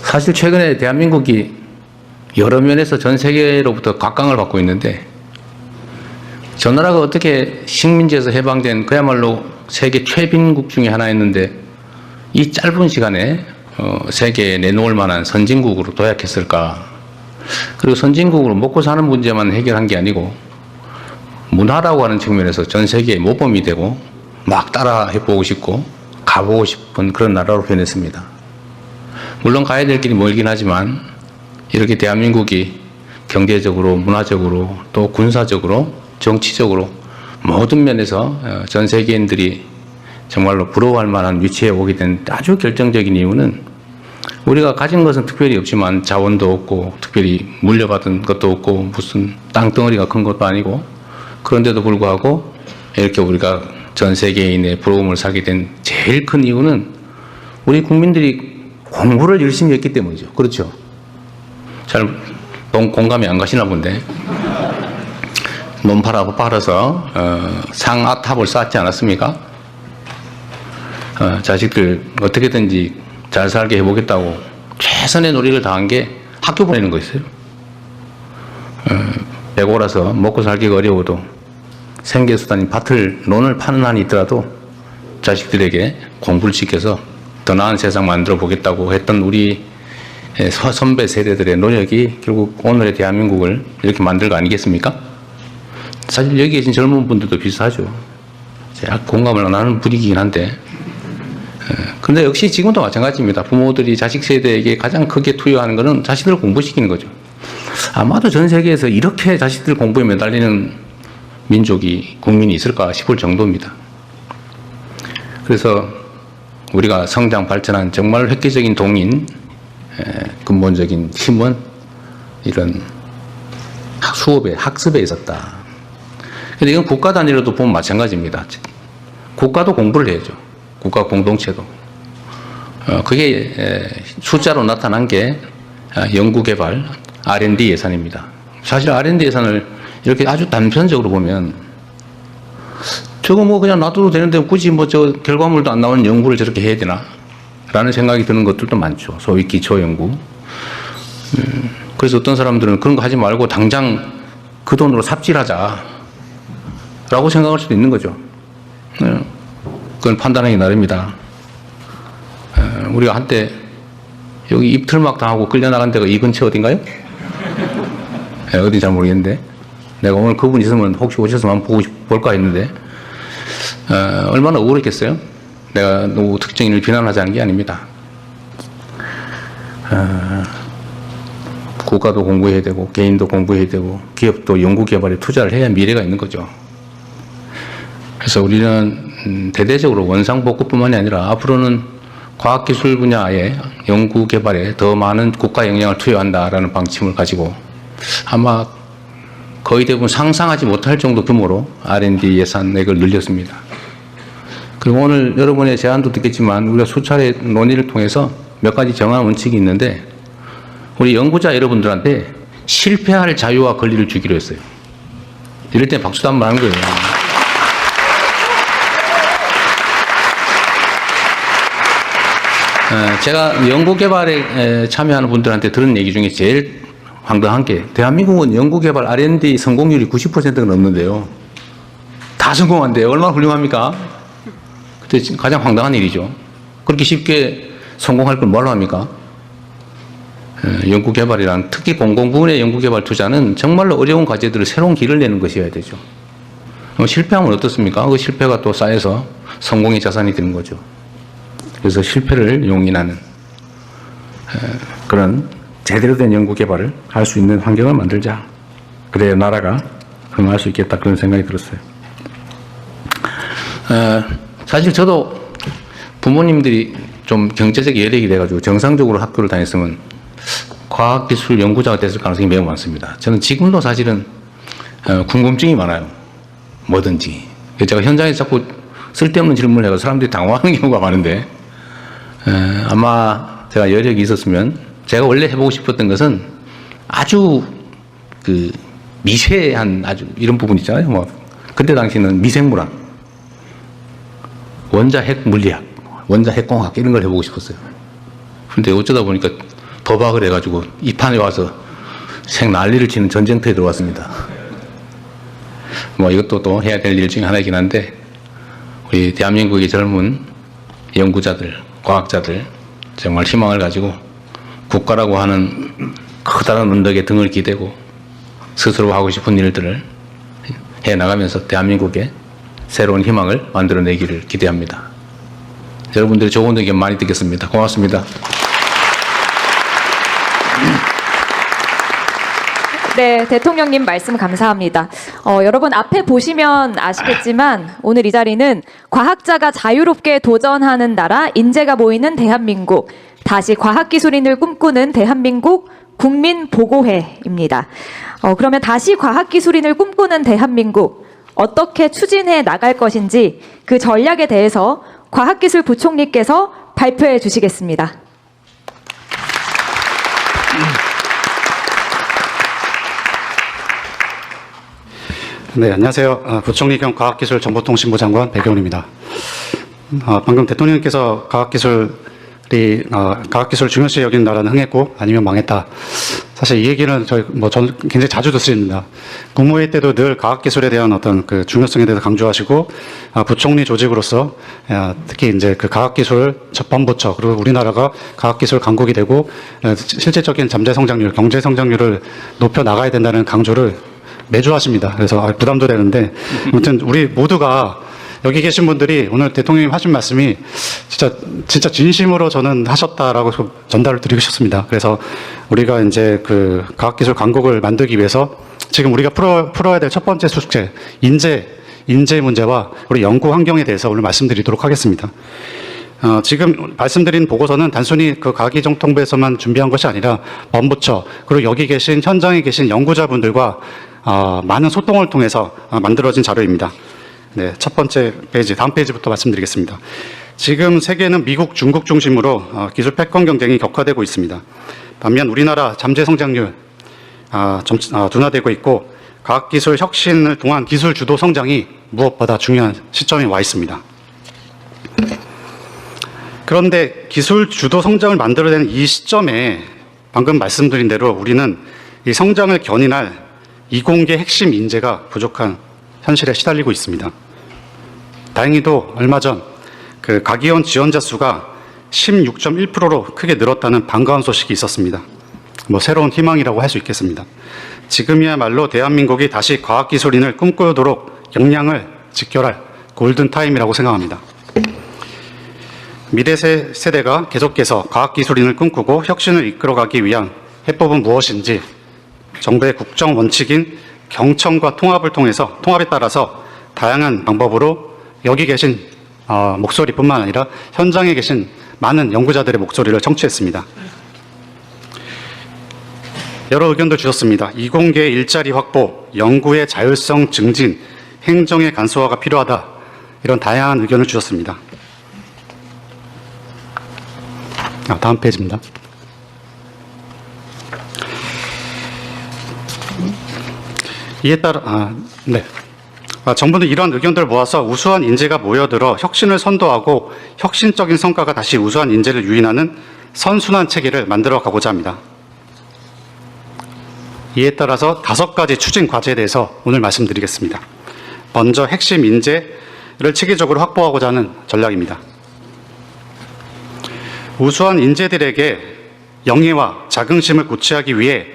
사실 최근에 대한민국이 여러 면에서 전 세계로부터 각광을 받고 있는데, 저 나라가 어떻게 식민지에서 해방된 그야말로 세계 최빈국 중에 하나였는데 이 짧은 시간에 세계에 내놓을 만한 선진국으로 도약했을까. 그리고 선진국으로 먹고 사는 문제만 해결한 게 아니고 문화라고 하는 측면에서 전 세계의 모범이 되고 막 따라 해보고 싶고 가보고 싶은 그런 나라로 변했습니다. 물론 가야 될 길이 멀긴 하지만 이렇게 대한민국이 경제적으로, 문화적으로, 또 군사적으로, 정치적으로 모든 면에서 전 세계인들이 정말로 부러워할 만한 위치에 오게 된 아주 결정적인 이유는, 우리가 가진 것은 특별히 없지만 자원도 없고 특별히 물려받은 것도 없고 무슨 땅덩어리가 큰 것도 아니고, 그런데도 불구하고 이렇게 우리가 전 세계인의 부러움을 사게 된 제일 큰 이유는 우리 국민들이 공부를 열심히 했기 때문이죠. 그렇죠? 잘 공감이 안 가시나 본데, 논파라고 팔아서 상아탑을 쌓지 않았습니까? 자식들 어떻게든지 잘 살게 해보겠다고 최선의 노력을 다한 게 학교 보내는 거였어요. 배고라서 먹고 살기가 어려워도 생계수단인 밭을, 논을 파는 한이 있더라도 자식들에게 공부를 시켜서 더 나은 세상 만들어 보겠다고 했던 우리 선배 세대들의 노력이 결국 오늘의 대한민국을 이렇게 만들 거 아니겠습니까? 사실 여기 계신 젊은 분들도 비슷하죠. 제가 공감을 안 하는 분위기긴 한데, 근데 역시 지금도 마찬가지입니다. 부모들이 자식 세대에게 가장 크게 투여하는 것은 자식들을 공부시키는 거죠. 아마도 전 세계에서 이렇게 자식들 공부에 매달리는 민족이, 국민이 있을까 싶을 정도입니다. 그래서 우리가 성장, 발전한 정말 획기적인 동인, 근본적인 힘은 이런 수업에, 학습에 있었다. 근데 이건 국가 단위로도 보면 마찬가지입니다. 국가도 공부를 해야죠. 국가 공동체도. 그게 숫자로 나타난 게 연구개발, R&D 예산입니다. 사실 R&D 예산을 이렇게 아주 단편적으로 보면 저거 뭐 그냥 놔둬도 되는데 굳이 뭐 저 결과물도 안 나오는 연구를 저렇게 해야 되나? 라는 생각이 드는 것들도 많죠. 소위 기초연구. 그래서 어떤 사람들은 그런 거 하지 말고 당장 그 돈으로 삽질하자 라고 생각할 수도 있는 거죠. 그건 판단하기 나름이다. 우리가 한때 여기 입틀막 당하고 끌려나간 데가 이 근처 어딘가요? 어딘지 잘 모르겠는데, 내가 오늘 그분 있으면 혹시 오셨으면 한번 볼까 했는데, 얼마나 억울했겠어요? 내가 누구 특정인을 비난하자는 게 아닙니다. 국가도 공부해야 되고 개인도 공부해야 되고 기업도 연구개발에 투자를 해야 미래가 있는 거죠. 그래서 우리는 대대적으로 원상복구뿐만이 아니라 앞으로는 과학기술 분야의 연구개발에 더 많은 국가 역량을 투여한다라는 방침을 가지고 아마 거의 대부분 상상하지 못할 정도 규모로 R&D 예산액을 늘렸습니다. 그리고 오늘 여러분의 제안도 듣겠지만 우리가 수차례 논의를 통해서 몇 가지 정한 원칙이 있는데, 우리 연구자 여러분들한테 실패할 자유와 권리를 주기로 했어요. 이럴 때 박수도 한번 하는 거예요. 제가 연구개발에 참여하는 분들한테 들은 얘기 중에 제일 황당한 게, 대한민국은 연구개발 R&D 성공률이 90%가 넘는데요. 다 성공한대요. 얼마나 훌륭합니까? 그때 가장 황당한 일이죠. 그렇게 쉽게 성공할 걸 뭘로 합니까? 연구개발이란, 특히 공공부문의 연구개발 투자는 정말로 어려운 과제들을 새로운 길을 내는 것이어야 되죠. 실패하면 어떻습니까? 그 실패가 또 쌓여서 성공의 자산이 되는 거죠. 그래서 실패를 용인하는 그런 제대로 된 연구개발을 할 수 있는 환경을 만들자. 그래야 나라가 흥할 수 있겠다, 그런 생각이 들었어요. 사실 저도 부모님들이 좀 경제적 여력이 돼가지고 정상적으로 학교를 다녔으면 과학기술 연구자가 됐을 가능성이 매우 많습니다. 저는 지금도 사실은 궁금증이 많아요. 뭐든지. 제가 현장에서 자꾸 쓸데없는 질문을 해서 사람들이 당황하는 경우가 많은데, 아마 제가 여력이 있었으면 제가 원래 해보고 싶었던 것은 아주 그 미세한 아주 이런 부분 있잖아요. 뭐 그때 당시는 미생물학, 원자 핵 물리학, 원자 핵공학 이런 걸 해보고 싶었어요. 그런데 어쩌다 보니까 도박을 해가지고 이 판에 와서 생 난리를 치는 전쟁터에 들어왔습니다. 뭐 이것도 또 해야 될 일 중에 하나이긴 한데 우리 대한민국의 젊은 연구자들, 과학자들 정말 희망을 가지고 국가라고 하는 커다란 언덕에 등을 기대고 스스로 하고 싶은 일들을 해나가면서 대한민국에 새로운 희망을 만들어내기를 기대합니다. 여러분들의 좋은 의견 많이 듣겠습니다. 고맙습니다. 네, 대통령님 말씀 감사합니다. 여러분 앞에 보시면 아시겠지만 오늘 이 자리는 과학자가 자유롭게 도전하는 나라, 인재가 모이는 대한민국, 다시 과학기술인을 꿈꾸는 대한민국 국민보고회입니다. 그러면 다시 과학기술인을 꿈꾸는 대한민국 어떻게 추진해 나갈 것인지 그 전략에 대해서 과학기술부총리께서 발표해 주시겠습니다. 네, 안녕하세요. 부총리 겸 과학기술정보통신부 장관 배경훈입니다. 방금 대통령님께서 과학기술 중요시 여기는 나라는 흥했고 아니면 망했다. 사실 이 얘기는 저는 굉장히 자주 듣습니다. 국무회의 때도 늘 과학기술에 대한 어떤 그 중요성에 대해서 강조하시고, 부총리 조직으로서 특히 이제 그 과학기술 법원부처 그리고 우리나라가 과학기술 강국이 되고 실질적인 잠재 성장률, 경제 성장률을 높여 나가야 된다는 강조를 매주 하십니다. 그래서 부담도 되는데, 아무튼 우리 모두가 여기 계신 분들이 오늘 대통령님 하신 말씀이 진짜 진심으로 저는 하셨다라고 전달을 드리고 싶습니다. 그래서 우리가 이제 그 과학기술 강국을 만들기 위해서 지금 우리가 풀어야 될 첫 번째 숙제, 인재 문제와 우리 연구 환경에 대해서 오늘 말씀드리도록 하겠습니다. 지금 말씀드린 보고서는 단순히 그 과기정통부에서만 준비한 것이 아니라 법무처 그리고 여기 계신 현장에 계신 연구자분들과 많은 소통을 통해서 만들어진 자료입니다. 네, 첫 번째 페이지, 다음 페이지부터 말씀드리겠습니다. 지금 세계는 미국, 중국 중심으로 기술 패권 경쟁이 격화되고 있습니다. 반면 우리나라 잠재 성장률 둔화되고 있고 과학기술 혁신을 통한 기술 주도 성장이 무엇보다 중요한 시점에 와 있습니다. 그런데 기술 주도 성장을 만들어내는 이 시점에 방금 말씀드린 대로 우리는 이 성장을 견인할 이공계 핵심 인재가 부족한 현실에 시달리고 있습니다. 다행히도 얼마 전 그 과기원 지원자 수가 16.1%로 크게 늘었다는 반가운 소식이 있었습니다. 새로운 희망이라고 할 수 있겠습니다. 지금이야말로 대한민국이 다시 과학기술인을 꿈꾸도록 역량을 직결할 골든타임이라고 생각합니다. 미래 세대가 계속해서 과학기술인을 꿈꾸고 혁신을 이끌어가기 위한 해법은 무엇인지 정부의 국정 원칙인 경청과 통합에 따라서 다양한 방법으로 여기 계신 목소리뿐만 아니라 현장에 계신 많은 연구자들의 목소리를 청취했습니다. 여러 의견도 주셨습니다. 이공계의 일자리 확보, 연구의 자율성 증진, 행정의 간소화가 필요하다. 이런 다양한 의견을 주셨습니다. 다음 페이지입니다. 이에 따라 정부는 이러한 의견들을 모아서 우수한 인재가 모여들어 혁신을 선도하고 혁신적인 성과가 다시 우수한 인재를 유인하는 선순환 체계를 만들어 가고자 합니다. 이에 따라서 5가지 추진 과제에 대해서 오늘 말씀드리겠습니다. 먼저 핵심 인재를 체계적으로 확보하고자 하는 전략입니다. 우수한 인재들에게 영예와 자긍심을 고취하기 위해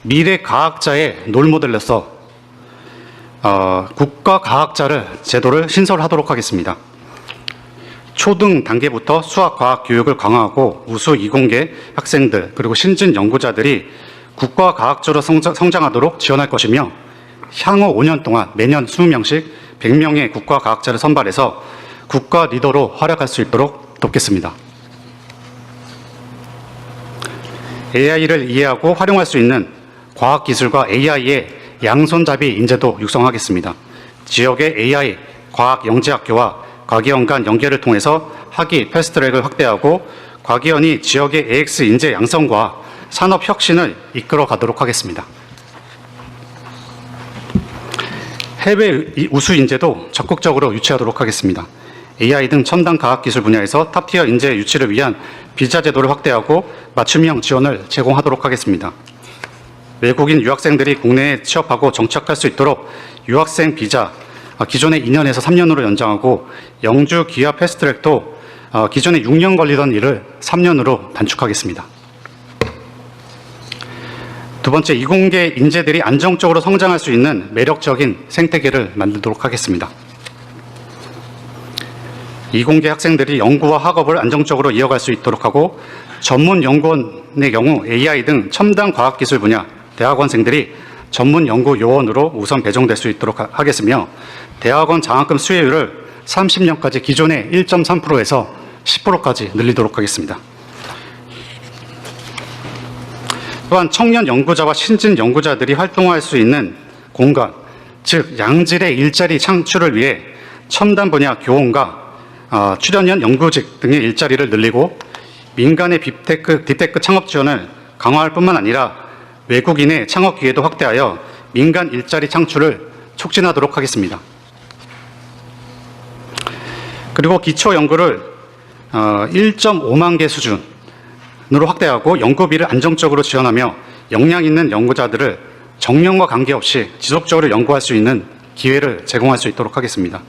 미래 과학자의 롤모델로서 국가과학자를 제도를 신설하도록 하겠습니다. 초등 단계부터 수학, 과학 교육을 강화하고 우수 이공계 학생들 그리고 신진 연구자들이 국가과학자로 성장하도록 지원할 것이며 향후 5년 동안 매년 20명씩 100명의 국가과학자를 선발해서 국가 리더로 활약할 수 있도록 돕겠습니다. AI를 이해하고 활용할 수 있는 과학기술과 AI의 양손잡이 인재도 육성하겠습니다. 지역의 AI 과학영재학교와 과기원 간 연계를 통해서 학위 패스트트랙을 확대하고 과기원이 지역의 AX 인재 양성과 산업 혁신을 이끌어 가도록 하겠습니다. 해외 우수 인재도 적극적으로 유치하도록 하겠습니다. AI 등 첨단 과학기술 분야에서 탑티어 인재 유치를 위한 비자 제도를 확대하고 맞춤형 지원을 제공하도록 하겠습니다. 외국인 유학생들이 국내에 취업하고 정착할 수 있도록 유학생 비자 기존의 2년에서 3년으로 연장하고 영주 기아 패스트트랙도 기존에 6년 걸리던 일을 3년으로 단축하겠습니다. 두 번째, 이공계 인재들이 안정적으로 성장할 수 있는 매력적인 생태계를 만들도록 하겠습니다. 이공계 학생들이 연구와 학업을 안정적으로 이어갈 수 있도록 하고 전문 연구원의 경우 AI 등 첨단 과학기술 분야 대학원생들이 전문 연구 요원으로 우선 배정될 수 있도록 하겠으며 대학원 장학금 수혜율을 30년까지 기존의 1.3%에서 10%까지 늘리도록 하겠습니다. 또한 청년 연구자와 신진 연구자들이 활동할 수 있는 공간, 즉 양질의 일자리 창출을 위해 첨단 분야 교원과 출연연 연구직 등의 일자리를 늘리고 민간의 딥테크 창업 지원을 강화할 뿐만 아니라 외국인의 창업 기회도 확대하여 민간 일자리 창출을 촉진하도록 하겠습니다. 그리고 기초 연구를 1.5만 개 수준으로 확대하고 연구비를 안정적으로 지원하며 역량 있는 연구자들을 정년과 관계없이 지속적으로 연구할 수 있는 기회를 제공할 수 있도록 하겠습니다.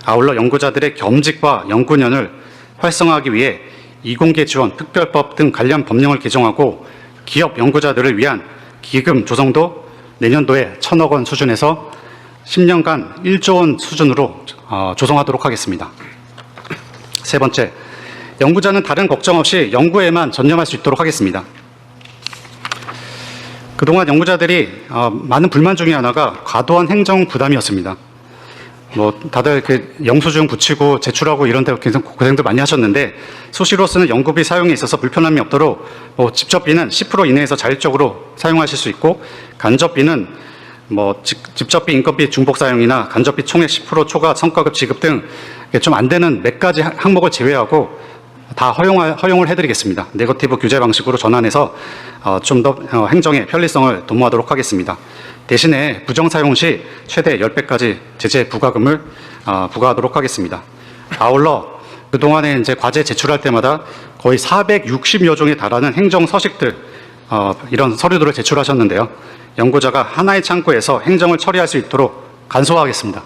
아울러 연구자들의 겸직과 연구년을 활성화하기 위해 이공계 지원, 특별법 등 관련 법령을 개정하고 기업 연구자들을 위한 기금 조성도 내년도에 1,000억 원 수준에서 10년간 1조 원 수준으로 조성하도록 하겠습니다. 세 번째, 연구자는 다른 걱정 없이 연구에만 전념할 수 있도록 하겠습니다. 그동안 연구자들이 많은 불만 중에 하나가 과도한 행정 부담이었습니다. 다들 영수증 붙이고 제출하고 이런 데 고생도 많이 하셨는데 수시로 쓰는 연구비 사용에 있어서 불편함이 없도록 직접비는 10% 이내에서 자율적으로 사용하실 수 있고 간접비는 직접비, 인건비 중복 사용이나 간접비 총액 10% 초과 성과급 지급 등 좀 안 되는 몇 가지 항목을 제외하고 다 허용을 해드리겠습니다. 네거티브 규제 방식으로 전환해서 좀 더 행정의 편리성을 도모하도록 하겠습니다. 대신에 부정 사용 시 최대 10배까지 제재 부과금을 부과하도록 하겠습니다. 아울러 그동안에 이제 과제 제출할 때마다 거의 460여 종에 달하는 행정 서식들 이런 서류들을 제출하셨는데요. 연구자가 하나의 창구에서 행정을 처리할 수 있도록 간소화하겠습니다.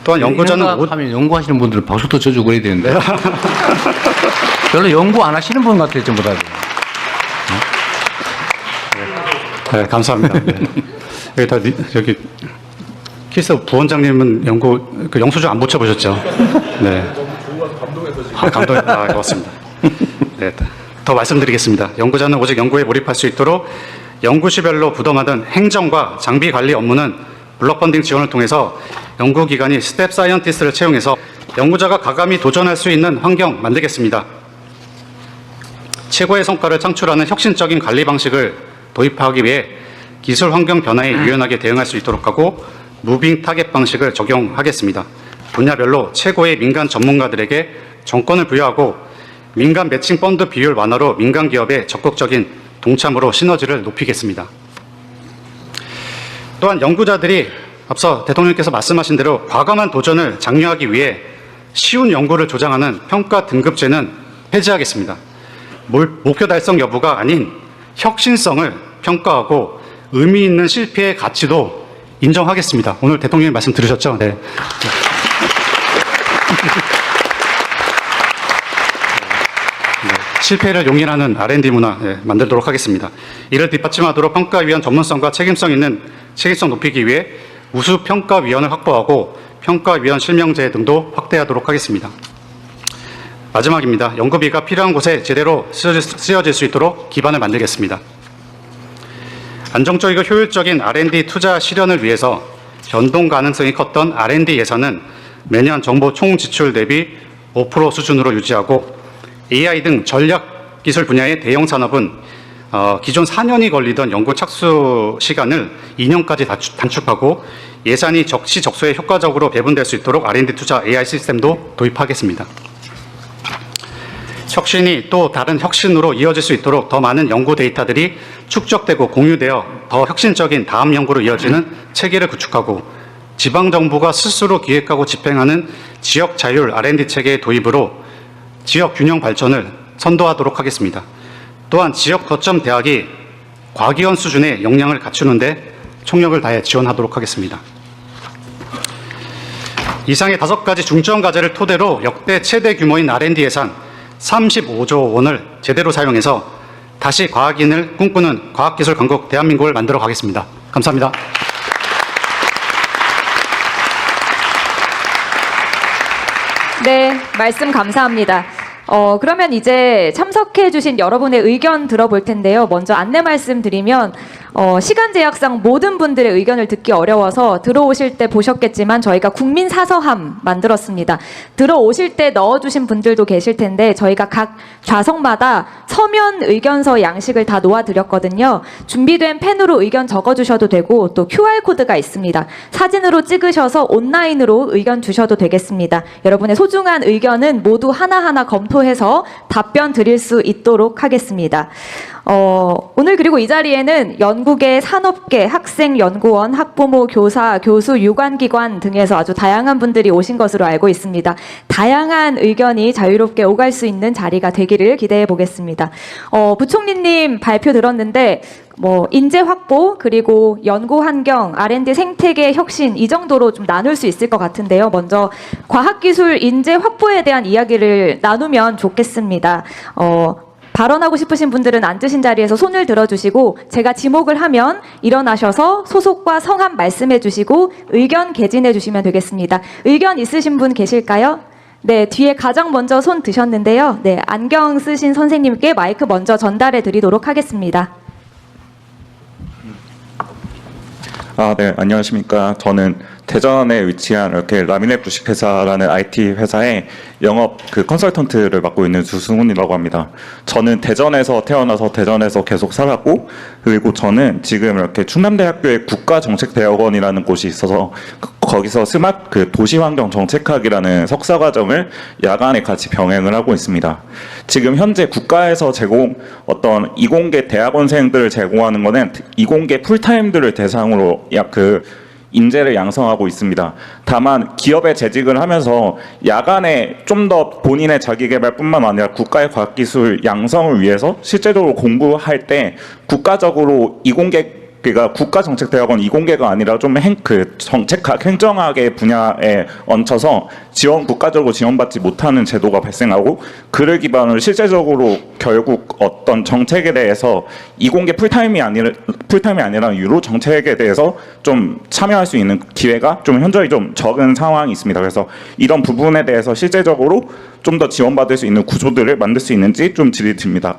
또한 연구자는 하면 연구하시는 분들은 박수도 쳐주고 그래야 되는데 별로 연구 안 하시는 분 같아요, 전부 다. 네, 감사합니다. 네. 여기 키스 부원장님은 영수증 안 붙여보셨죠? 네. 감동했다. 고맙습니다. 네, 더 말씀드리겠습니다. 연구자는 오직 연구에 몰입할 수 있도록 연구시별로 부담하던 행정과 장비 관리 업무는 블록 펀딩 지원을 통해서 연구기관이 스텝 사이언티스트를 채용해서 연구자가 가감히 도전할 수 있는 환경 만들겠습니다. 최고의 성과를 창출하는 혁신적인 관리 방식을 도입하기 위해 기술 환경 변화에 유연하게 대응할 수 있도록 하고 무빙 타겟 방식을 적용하겠습니다. 분야별로 최고의 민간 전문가들에게 정권을 부여하고 민간 매칭 펀드 비율 완화로 민간 기업의 적극적인 동참으로 시너지를 높이겠습니다. 또한 연구자들이 앞서 대통령께서 말씀하신 대로 과감한 도전을 장려하기 위해 쉬운 연구를 조장하는 평가 등급제는 폐지하겠습니다. 목표 달성 여부가 아닌 혁신성을 평가하고 의미 있는 실패의 가치도 인정하겠습니다. 오늘 대통령님 말씀 들으셨죠? 네. 실패를 용인하는 R&D 문화 만들도록 하겠습니다. 이를 뒷받침하도록 평가위원 전문성과 책임성 높이기 위해 우수평가위원을 확보하고 평가위원 실명제 등도 확대하도록 하겠습니다. 마지막입니다. 연구비가 필요한 곳에 제대로 쓰여질 수 있도록 기반을 만들겠습니다. 안정적이고 효율적인 R&D 투자 실현을 위해서 변동 가능성이 컸던 R&D 예산은 매년 정부 총 지출 대비 5% 수준으로 유지하고 AI 등 전략 기술 분야의 대형 산업은 기존 4년이 걸리던 연구 착수 시간을 2년까지 단축하고 예산이 적시적소에 효과적으로 배분될 수 있도록 R&D 투자 AI 시스템도 도입하겠습니다. 혁신이 또 다른 혁신으로 이어질 수 있도록 더 많은 연구 데이터들이 축적되고 공유되어 더 혁신적인 다음 연구로 이어지는 체계를 구축하고 지방정부가 스스로 기획하고 집행하는 지역 자율 R&D 체계의 도입으로 지역 균형 발전을 선도하도록 하겠습니다. 또한 지역 거점 대학이 과기원 수준의 역량을 갖추는데 총력을 다해 지원하도록 하겠습니다. 이상의 5가지 중점 과제를 토대로 역대 최대 규모인 R&D 예산 35조 원을 제대로 사용해서 다시 과학인을 꿈꾸는 과학기술 강국 대한민국을 만들어 가겠습니다. 감사합니다. 네, 말씀 감사합니다. 그러면 이제 참석해주신 여러분의 의견 들어볼 텐데요. 먼저 안내 말씀드리면, 시간 제약상 모든 분들의 의견을 듣기 어려워서 들어오실 때 보셨겠지만 저희가 국민 사서함 만들었습니다. 들어오실 때 넣어주신 분들도 계실 텐데 저희가 각 좌석마다 서면 의견서 양식을 다 놓아드렸거든요. 준비된 펜으로 의견 적어주셔도 되고 또 QR코드가 있습니다. 사진으로 찍으셔서 온라인으로 의견 주셔도 되겠습니다. 여러분의 소중한 의견은 모두 하나하나 검토해서 답변 드릴 수 있도록 하겠습니다. 오늘 그리고 이 자리에는 연구계, 산업계, 학생, 연구원, 학부모, 교사, 교수, 유관기관 등에서 아주 다양한 분들이 오신 것으로 알고 있습니다. 다양한 의견이 자유롭게 오갈 수 있는 자리가 되기를 기대해 보겠습니다. 부총리님 발표 들었는데 인재 확보 그리고 연구 환경, R&D 생태계 혁신 이 정도로 좀 나눌 수 있을 것 같은데요. 먼저 과학기술 인재 확보에 대한 이야기를 나누면 좋겠습니다. 발언하고 싶으신 분들은 앉으신 자리에서 손을 들어주시고 제가 지목을 하면 일어나셔서 소속과 성함 말씀해 주시고 의견 개진해 주시면 되겠습니다. 의견 있으신 분 계실까요? 네, 뒤에 가장 먼저 손 드셨는데요. 네, 안경 쓰신 선생님께 마이크 먼저 전달해 드리도록 하겠습니다. 네, 안녕하십니까. 저는 대전에 위치한 이렇게 라미넷 주식회사라는 IT 회사의 영업 컨설턴트를 맡고 있는 주승훈이라고 합니다. 저는 대전에서 태어나서 대전에서 계속 살았고, 그리고 저는 지금 이렇게 충남대학교의 국가정책대학원이라는 곳이 있어서 거기서 스마트 도시환경정책학이라는 석사과정을 야간에 같이 병행을 하고 있습니다. 지금 현재 국가에서 제공 어떤 이공계 대학원생들을 제공하는 거는 이공계 풀타임들을 대상으로 약 인재를 양성하고 있습니다. 다만 기업에 재직을 하면서 야간에 좀 더 본인의 자기개발뿐만 아니라 국가의 과학기술 양성을 위해서 실제적으로 공부할 때 국가적으로 이공계 그러니까 국가정책대학원 이공계가 아니라 좀 정책학, 행정학의 분야에 얹혀서 국가적으로 지원받지 못하는 제도가 발생하고, 그를 기반으로 실제적으로 결국 어떤 정책에 대해서 이공계 풀타임이 아니라 유로 정책에 대해서 좀 참여할 수 있는 기회가 좀 현저히 좀 적은 상황이 있습니다. 그래서 이런 부분에 대해서 실제적으로 좀 더 지원받을 수 있는 구조들을 만들 수 있는지 좀 질의드립니다.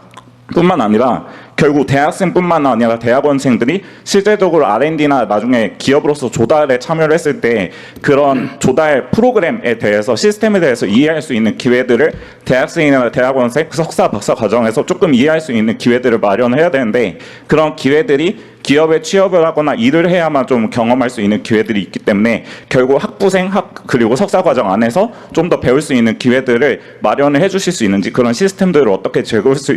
뿐만 아니라 결국 대학생뿐만 아니라 대학원생들이 실제적으로 R&D나 나중에 기업으로서 조달에 참여를 했을 때 그런 조달 프로그램에 대해서 시스템에 대해서 이해할 수 있는 기회들을 대학생이나 대학원생 석사 박사 과정에서 조금 이해할 수 있는 기회들을 마련해야 되는데, 그런 기회들이 기업에 취업을 하거나 일을 해야만 좀 경험할 수 있는 기회들이 있기 때문에 결국 학부생 그리고 석사 과정 안에서 좀 더 배울 수 있는 기회들을 마련을 해주실 수 있는지, 그런 시스템들을 어떻게 제공할 수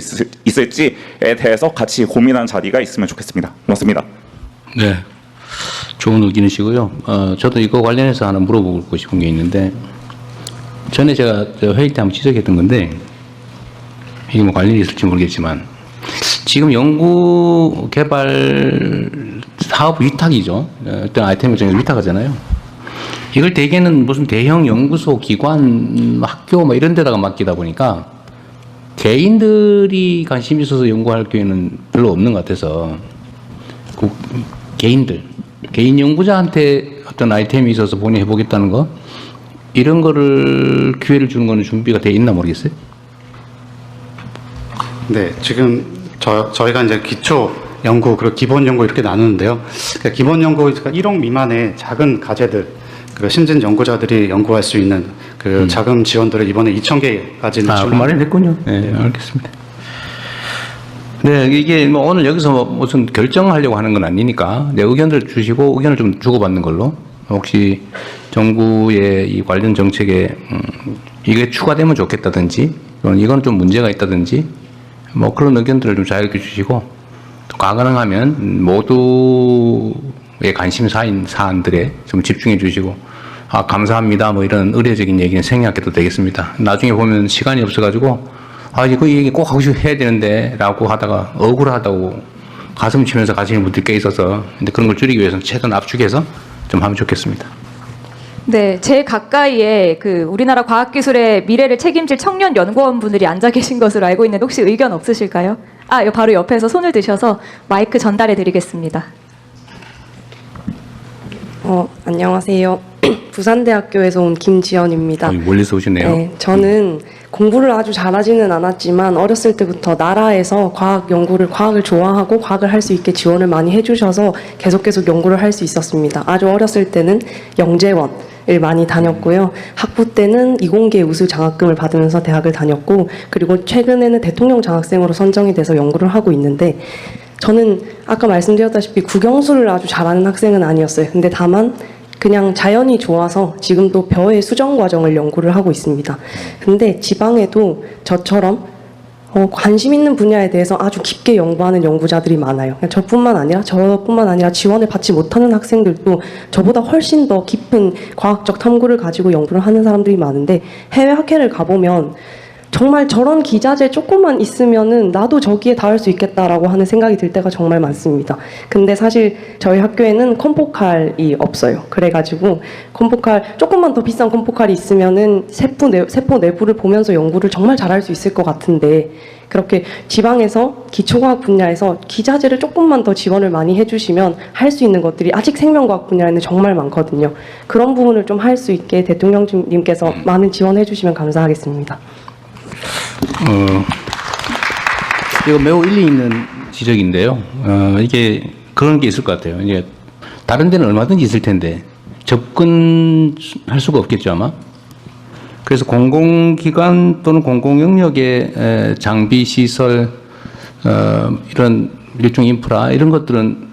있을지에 대해서 같이 고민하는 자리가 있으면 좋겠습니다. 고맙습니다. 네, 좋은 의견이시고요. 저도 이거 관련해서 하나 물어보고 싶은 게 있는데, 전에 제가 회의 때 한번 지적했던 건데 이게 뭐 관련이 있을지 모르겠지만, 지금 연구 개발 사업 위탁이죠. 어떤 아이템을 정해서 위탁하잖아요. 이걸 대개는 무슨 대형 연구소, 기관, 학교 뭐 이런 데다가 맡기다 보니까 개인들이 관심 있어서 연구할 기회는 별로 없는 것 같아서, 개인 연구자한테 어떤 아이템이 있어서 본인이 해보겠다는 거, 이런 거를 기회를 주는 거는 준비가 돼 있나 모르겠어요. 네, 지금 저희가 이제 기초 연구 그리고 기본 연구 이렇게 나누는데요. 그러니까 기본 연구, 그러니까 1억 미만의 작은 가제들, 그 신진 연구자들이 연구할 수 있는 자금 지원들을 이번에 2,000개까지는 그 말이 됐군요. 네, 알겠습니다. 네, 이게 뭐 오늘 여기서 무슨 결정하려고 하는 건 아니니까 내 의견을 주시고 의견을 좀 주고받는 걸로, 혹시 정부의 이 관련 정책에 이게 추가되면 좋겠다든지, 이건 좀 문제가 있다든지, 뭐 그런 의견들을 좀 자유롭게 주시고, 또 가능하면 모두의 관심 사안들에 좀 집중해 주시고, 감사합니다. 뭐 이런 의례적인 얘기는 생략해도 되겠습니다. 나중에 보면 시간이 없어가지고, 이거 이 얘기 꼭 하고 해야 되는데, 라고 하다가 억울하다고 가슴 치면서 가시는 분들이 꽤 있어서, 근데 그런 걸 줄이기 위해서는 최대한 압축해서 좀 하면 좋겠습니다. 네, 제 가까이에 그 우리나라 과학기술의 미래를 책임질 청년 연구원분들이 앉아 계신 것으로 알고 있는데 혹시 의견 없으실까요? 아, 바로 옆에서 손을 드셔서 마이크 전달해 드리겠습니다. 안녕하세요. 부산대학교에서 온 김지연입니다. 멀리서 오시네요. 네, 저는 공부를 아주 잘하지는 않았지만 어렸을 때부터 나라에서 과학을 좋아하고 과학을 할 수 있게 지원을 많이 해주셔서 계속 연구를 할 수 있었습니다. 아주 어렸을 때는 영재원을 많이 다녔고요. 학부 때는 이공계 우수 장학금을 받으면서 대학을 다녔고, 그리고 최근에는 대통령 장학생으로 선정이 돼서 연구를 하고 있는데, 저는 아까 말씀드렸다시피 국영수를 아주 잘하는 학생은 아니었어요. 근데 다만 그냥 자연이 좋아서 지금도 벼의 수정 과정을 연구를 하고 있습니다. 근데 지방에도 저처럼 관심 있는 분야에 대해서 아주 깊게 연구하는 연구자들이 많아요. 저뿐만 아니라 지원을 받지 못하는 학생들도 저보다 훨씬 더 깊은 과학적 탐구를 가지고 연구를 하는 사람들이 많은데, 해외 학회를 가보면 정말 저런 기자재 조금만 있으면은 나도 저기에 닿을 수 있겠다라고 하는 생각이 들 때가 정말 많습니다. 근데 사실 저희 학교에는 컴포칼이 없어요. 그래가지고 조금만 더 비싼 컴포칼이 있으면은 세포 내부를 보면서 연구를 정말 잘할 수 있을 것 같은데, 그렇게 지방에서 기초과학 분야에서 기자재를 조금만 더 지원을 많이 해주시면 할 수 있는 것들이 아직 생명과학 분야에는 정말 많거든요. 그런 부분을 좀 할 수 있게 대통령님께서 많은 지원해 주시면 감사하겠습니다. 이거 매우 일리 있는 지적인데요. 이게 그런 게 있을 것 같아요. 이게 다른 데는 얼마든지 있을 텐데 접근할 수가 없겠죠, 아마. 그래서 공공기관 또는 공공영역의 장비, 시설, 이런 일종 인프라 이런 것들은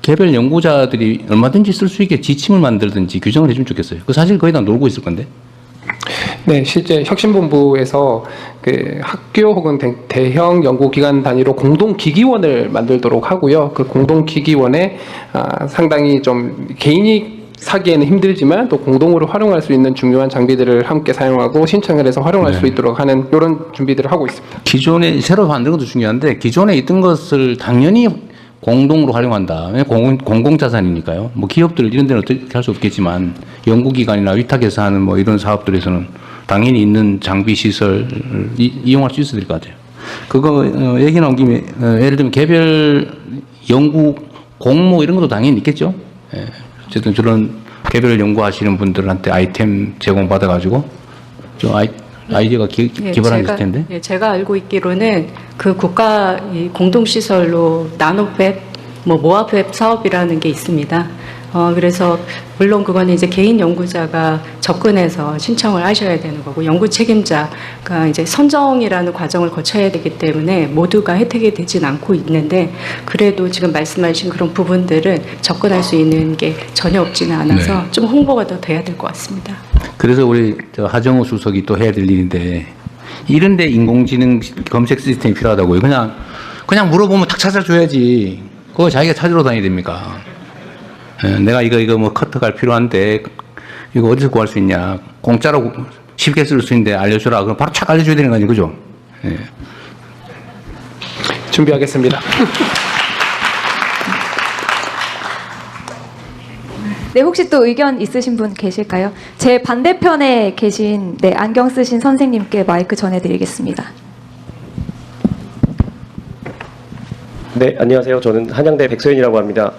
개별 연구자들이 얼마든지 쓸 수 있게 지침을 만들든지 규정을 해주면 좋겠어요. 그 사실 거의 다 놀고 있을 건데. 네, 실제 혁신본부에서 그 학교 혹은 대형 연구기관 단위로 공동기기원을 만들도록 하고요. 그 공동기기원에 상당히 좀 개인이 사기에는 힘들지만 또 공동으로 활용할 수 있는 중요한 장비들을 함께 사용하고 신청을 해서 활용할 수 있도록 하는 이런 준비들을 하고 있습니다. 기존에 새로 만드는 것도 중요한데 기존에 있던 것을 당연히 공동으로 활용한다. 공공자산이니까요. 뭐 기업들 이런 데는 어떻게 할 수 없겠지만 연구기관이나 위탁해서 하는 뭐 이런 사업들에서는 당연히 있는 장비 시설을 이용할 수 있어야 될 것 같아요. 그거 얘기 나온 김에 예를 들면 개별 연구 공모 이런 것도 당연히 있겠죠. 예. 어쨌든 저런 개별 연구하시는 분들한테 아이템 제공받아가지고 좀 아이디어가 기발한 있을 텐데. 제가 알고 있기로는 그 국가 공동시설로 나노팹, 모아팹 사업이라는 게 있습니다. 그래서 물론 그거는 이제 개인 연구자가 접근해서 신청을 하셔야 되는 거고, 연구 책임자가 이제 선정이라는 과정을 거쳐야 되기 때문에 모두가 혜택이 되진 않고 있는데, 그래도 지금 말씀하신 그런 부분들은 접근할 수 있는 게 전혀 없지는 않아서 좀 홍보가 더 돼야 될 것 같습니다. 그래서 우리 하정우 수석이 또 해야 될 일인데, 이런데 인공지능 검색 시스템이 필요하다고요. 그냥 물어보면 탁 찾아줘야지. 그거 자기가 찾으러 다녀야 됩니까? 내가 이거 뭐 커터가 필요한데 이거 어디서 구할 수 있냐? 공짜로 쉽게 쓸 수 있는데 알려주라. 그럼 바로 착 알려줘야 되는 거 아니에요, 그죠? 예. 준비하겠습니다. 네, 혹시 또 의견 있으신 분 계실까요? 제 반대편에 계신 안경 쓰신 선생님께 마이크 전해드리겠습니다. 네, 안녕하세요. 저는 한양대 백소연이라고 합니다.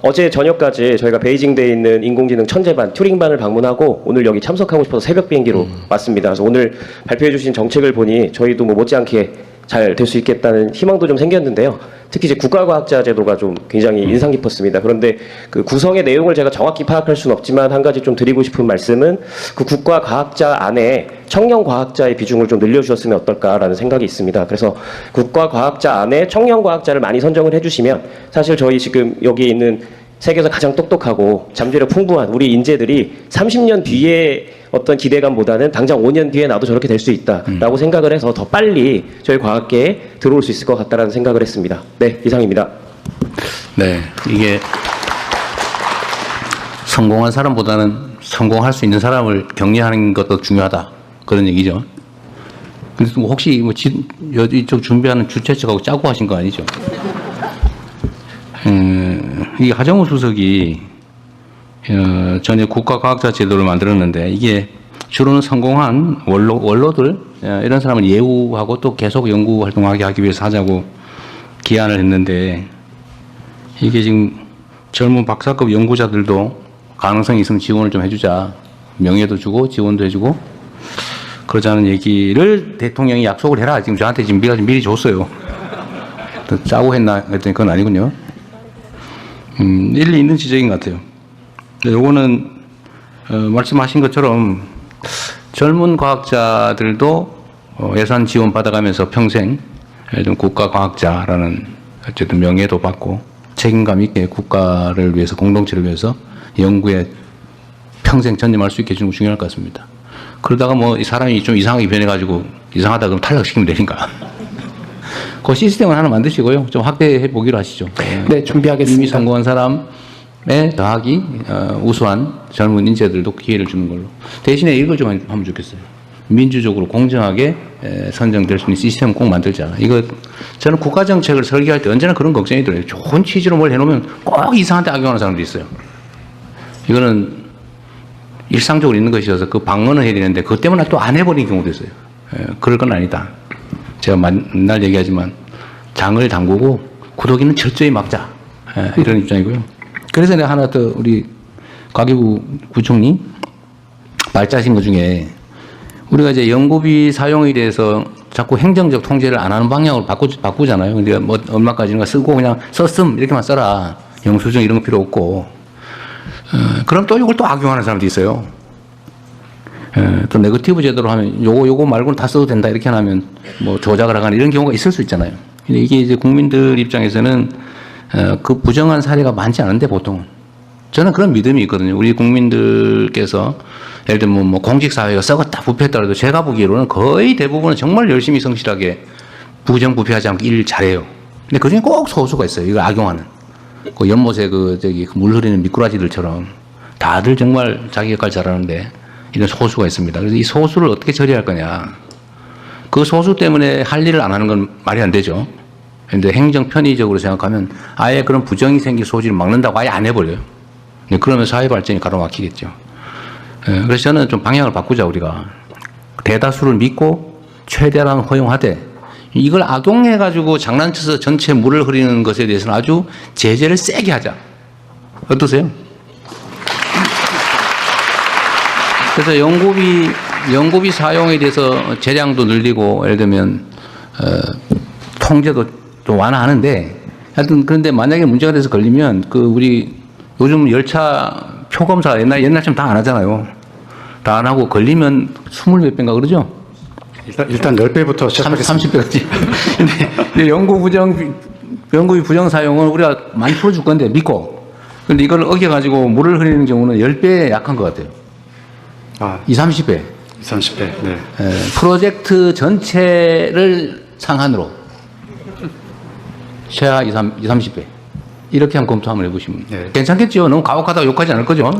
어제 저녁까지 저희가 베이징대에 있는 인공지능 천재반, 튜링반을 방문하고 오늘 여기 참석하고 싶어서 새벽 비행기로 왔습니다. 그래서 오늘 발표해 주신 정책을 보니 저희도 뭐 못지않게 잘 될 수 있겠다는 희망도 좀 생겼는데요. 특히 이제 국가과학자 제도가 좀 굉장히 인상 깊었습니다. 그런데 그 구성의 내용을 제가 정확히 파악할 수는 없지만 한 가지 좀 드리고 싶은 말씀은 그 국가과학자 안에 청년과학자의 비중을 좀 늘려주셨으면 어떨까라는 생각이 있습니다. 그래서 국가과학자 안에 청년과학자를 많이 선정을 해주시면 사실 저희 지금 여기 있는 세계에서 가장 똑똑하고 잠재력 풍부한 우리 인재들이 30년 뒤에 어떤 기대감보다는 당장 5년 뒤에 나도 저렇게 될 수 있다라고 생각을 해서 더 빨리 저희 과학계에 들어올 수 있을 것 같다라는 생각을 했습니다. 네, 이상입니다. 네, 이게 성공한 사람보다는 성공할 수 있는 사람을 격려하는 것도 중요하다. 그런 얘기죠. 근데 또 혹시 뭐 이쪽 준비하는 주최 측하고 짜고 하신 거 아니죠? 이 하정우 수석이 전에 국가과학자 제도를 만들었는데 이게 주로는 성공한 원로들 이런 사람을 예우하고 또 계속 연구 활동하게 하기 위해서 하자고 기한을 했는데 이게 지금 젊은 박사급 연구자들도 가능성이 있으면 지원을 좀 해주자. 명예도 주고 지원도 해주고 그러자는 얘기를 대통령이 약속을 해라. 지금 저한테 지금 미리 줬어요. 또 짜고 했나 했더니 그건 아니군요. 일리 있는 지적인 것 같아요. 요거는 말씀하신 것처럼 젊은 과학자들도 예산 지원 받아가면서 평생 좀 국가과학자라는 어쨌든 명예도 받고 책임감 있게 국가를 위해서 공동체를 위해서 연구에 평생 전념할 수 있게 해주는 거 중요할 것 같습니다. 그러다가 뭐 이 사람이 좀 이상하게 변해가지고 이상하다 그러면 탈락시키면 되니까. 그 시스템을 하나 만드시고요. 좀 확대해 보기로 하시죠. 네, 준비하겠습니다. 이미 성공한 사람에 더하기 우수한 젊은 인재들도 기회를 주는 걸로. 대신에 이걸 좀 하면 좋겠어요. 민주적으로 공정하게 선정될 수 있는 시스템을 꼭 만들자. 이거 저는 국가 정책을 설계할 때 언제나 그런 걱정이 들어요. 좋은 취지로 뭘 해놓으면 꼭 이상한 데 악용하는 사람들이 있어요. 이거는 일상적으로 있는 것이어서 그 방어는 해야 되는데 그것 때문에 또 안 해버리는 경우도 있어요. 그럴 건 아니다. 제가 맨날 얘기하지만 장을 담그고 구더기는 철저히 막자. 이런 입장이고요. 그래서 내가 하나 더 우리 과기부 부총리 말짜신 것 중에 우리가 이제 연구비 사용에 대해서 자꾸 행정적 통제를 안 하는 방향으로 바꾸잖아요. 근데 뭐 얼마까지는 쓰고 그냥 썼음 이렇게만 써라. 영수증 이런 거 필요 없고. 그럼 또 이걸 또 악용하는 사람도 있어요. 또 네거티브 제도로 하면 요거 말고는 다 써도 된다 이렇게 하면 뭐 조작을 하거나 이런 경우가 있을 수 있잖아요. 근데 이게 이제 국민들 입장에서는 그 부정한 사례가 많지 않은데 보통은 저는 그런 믿음이 있거든요. 우리 국민들께서 예를 들면 뭐 공직사회가 썩었다 부패했다 해도 제가 보기로는 거의 대부분은 정말 열심히 성실하게 부정부패하지 않고 일 잘해요. 근데 그중에 꼭 소수가 있어요. 이걸 악용하는. 그 연못에 물 흐리는 미꾸라지들처럼 다들 정말 자기 역할 잘하는데 이런 소수가 있습니다. 그래서 이 소수를 어떻게 처리할 거냐. 그 소수 때문에 할 일을 안 하는 건 말이 안 되죠. 그런데 행정 편의적으로 생각하면 아예 그런 부정이 생길 소지를 막는다고 아예 안 해버려요. 그러면 사회 발전이 가로막히겠죠. 그래서 저는 좀 방향을 바꾸자 우리가. 대다수를 믿고 최대한 허용하되 이걸 악용해가지고 장난쳐서 전체 물을 흐리는 것에 대해서는 아주 제재를 세게 하자. 어떠세요? 그래서 연구비 사용에 대해서 재량도 늘리고 예를 들면 통제도 좀 완화하는데 하여튼 그런데 만약에 문제가 돼서 걸리면 우리 요즘 열차 표검사 옛날처럼 다 안 하잖아요. 다 안 하고 걸리면 20몇 배인가 그러죠? 일단 10배부터 시작하겠습니다. 30배까지. 근데 연구비 부정 사용은 우리가 많이 풀어줄 건데 믿고. 근데 이걸 어겨가지고 물을 흐리는 경우는 10배 약한 것 같아요. 20, 30배. 30배. 네. 프로젝트 전체를 상한으로. 최하 30배. 이렇게 한번 검토 한번 해보시면. 네. 괜찮겠죠? 너무 가혹하다고 욕하지 않을 거죠?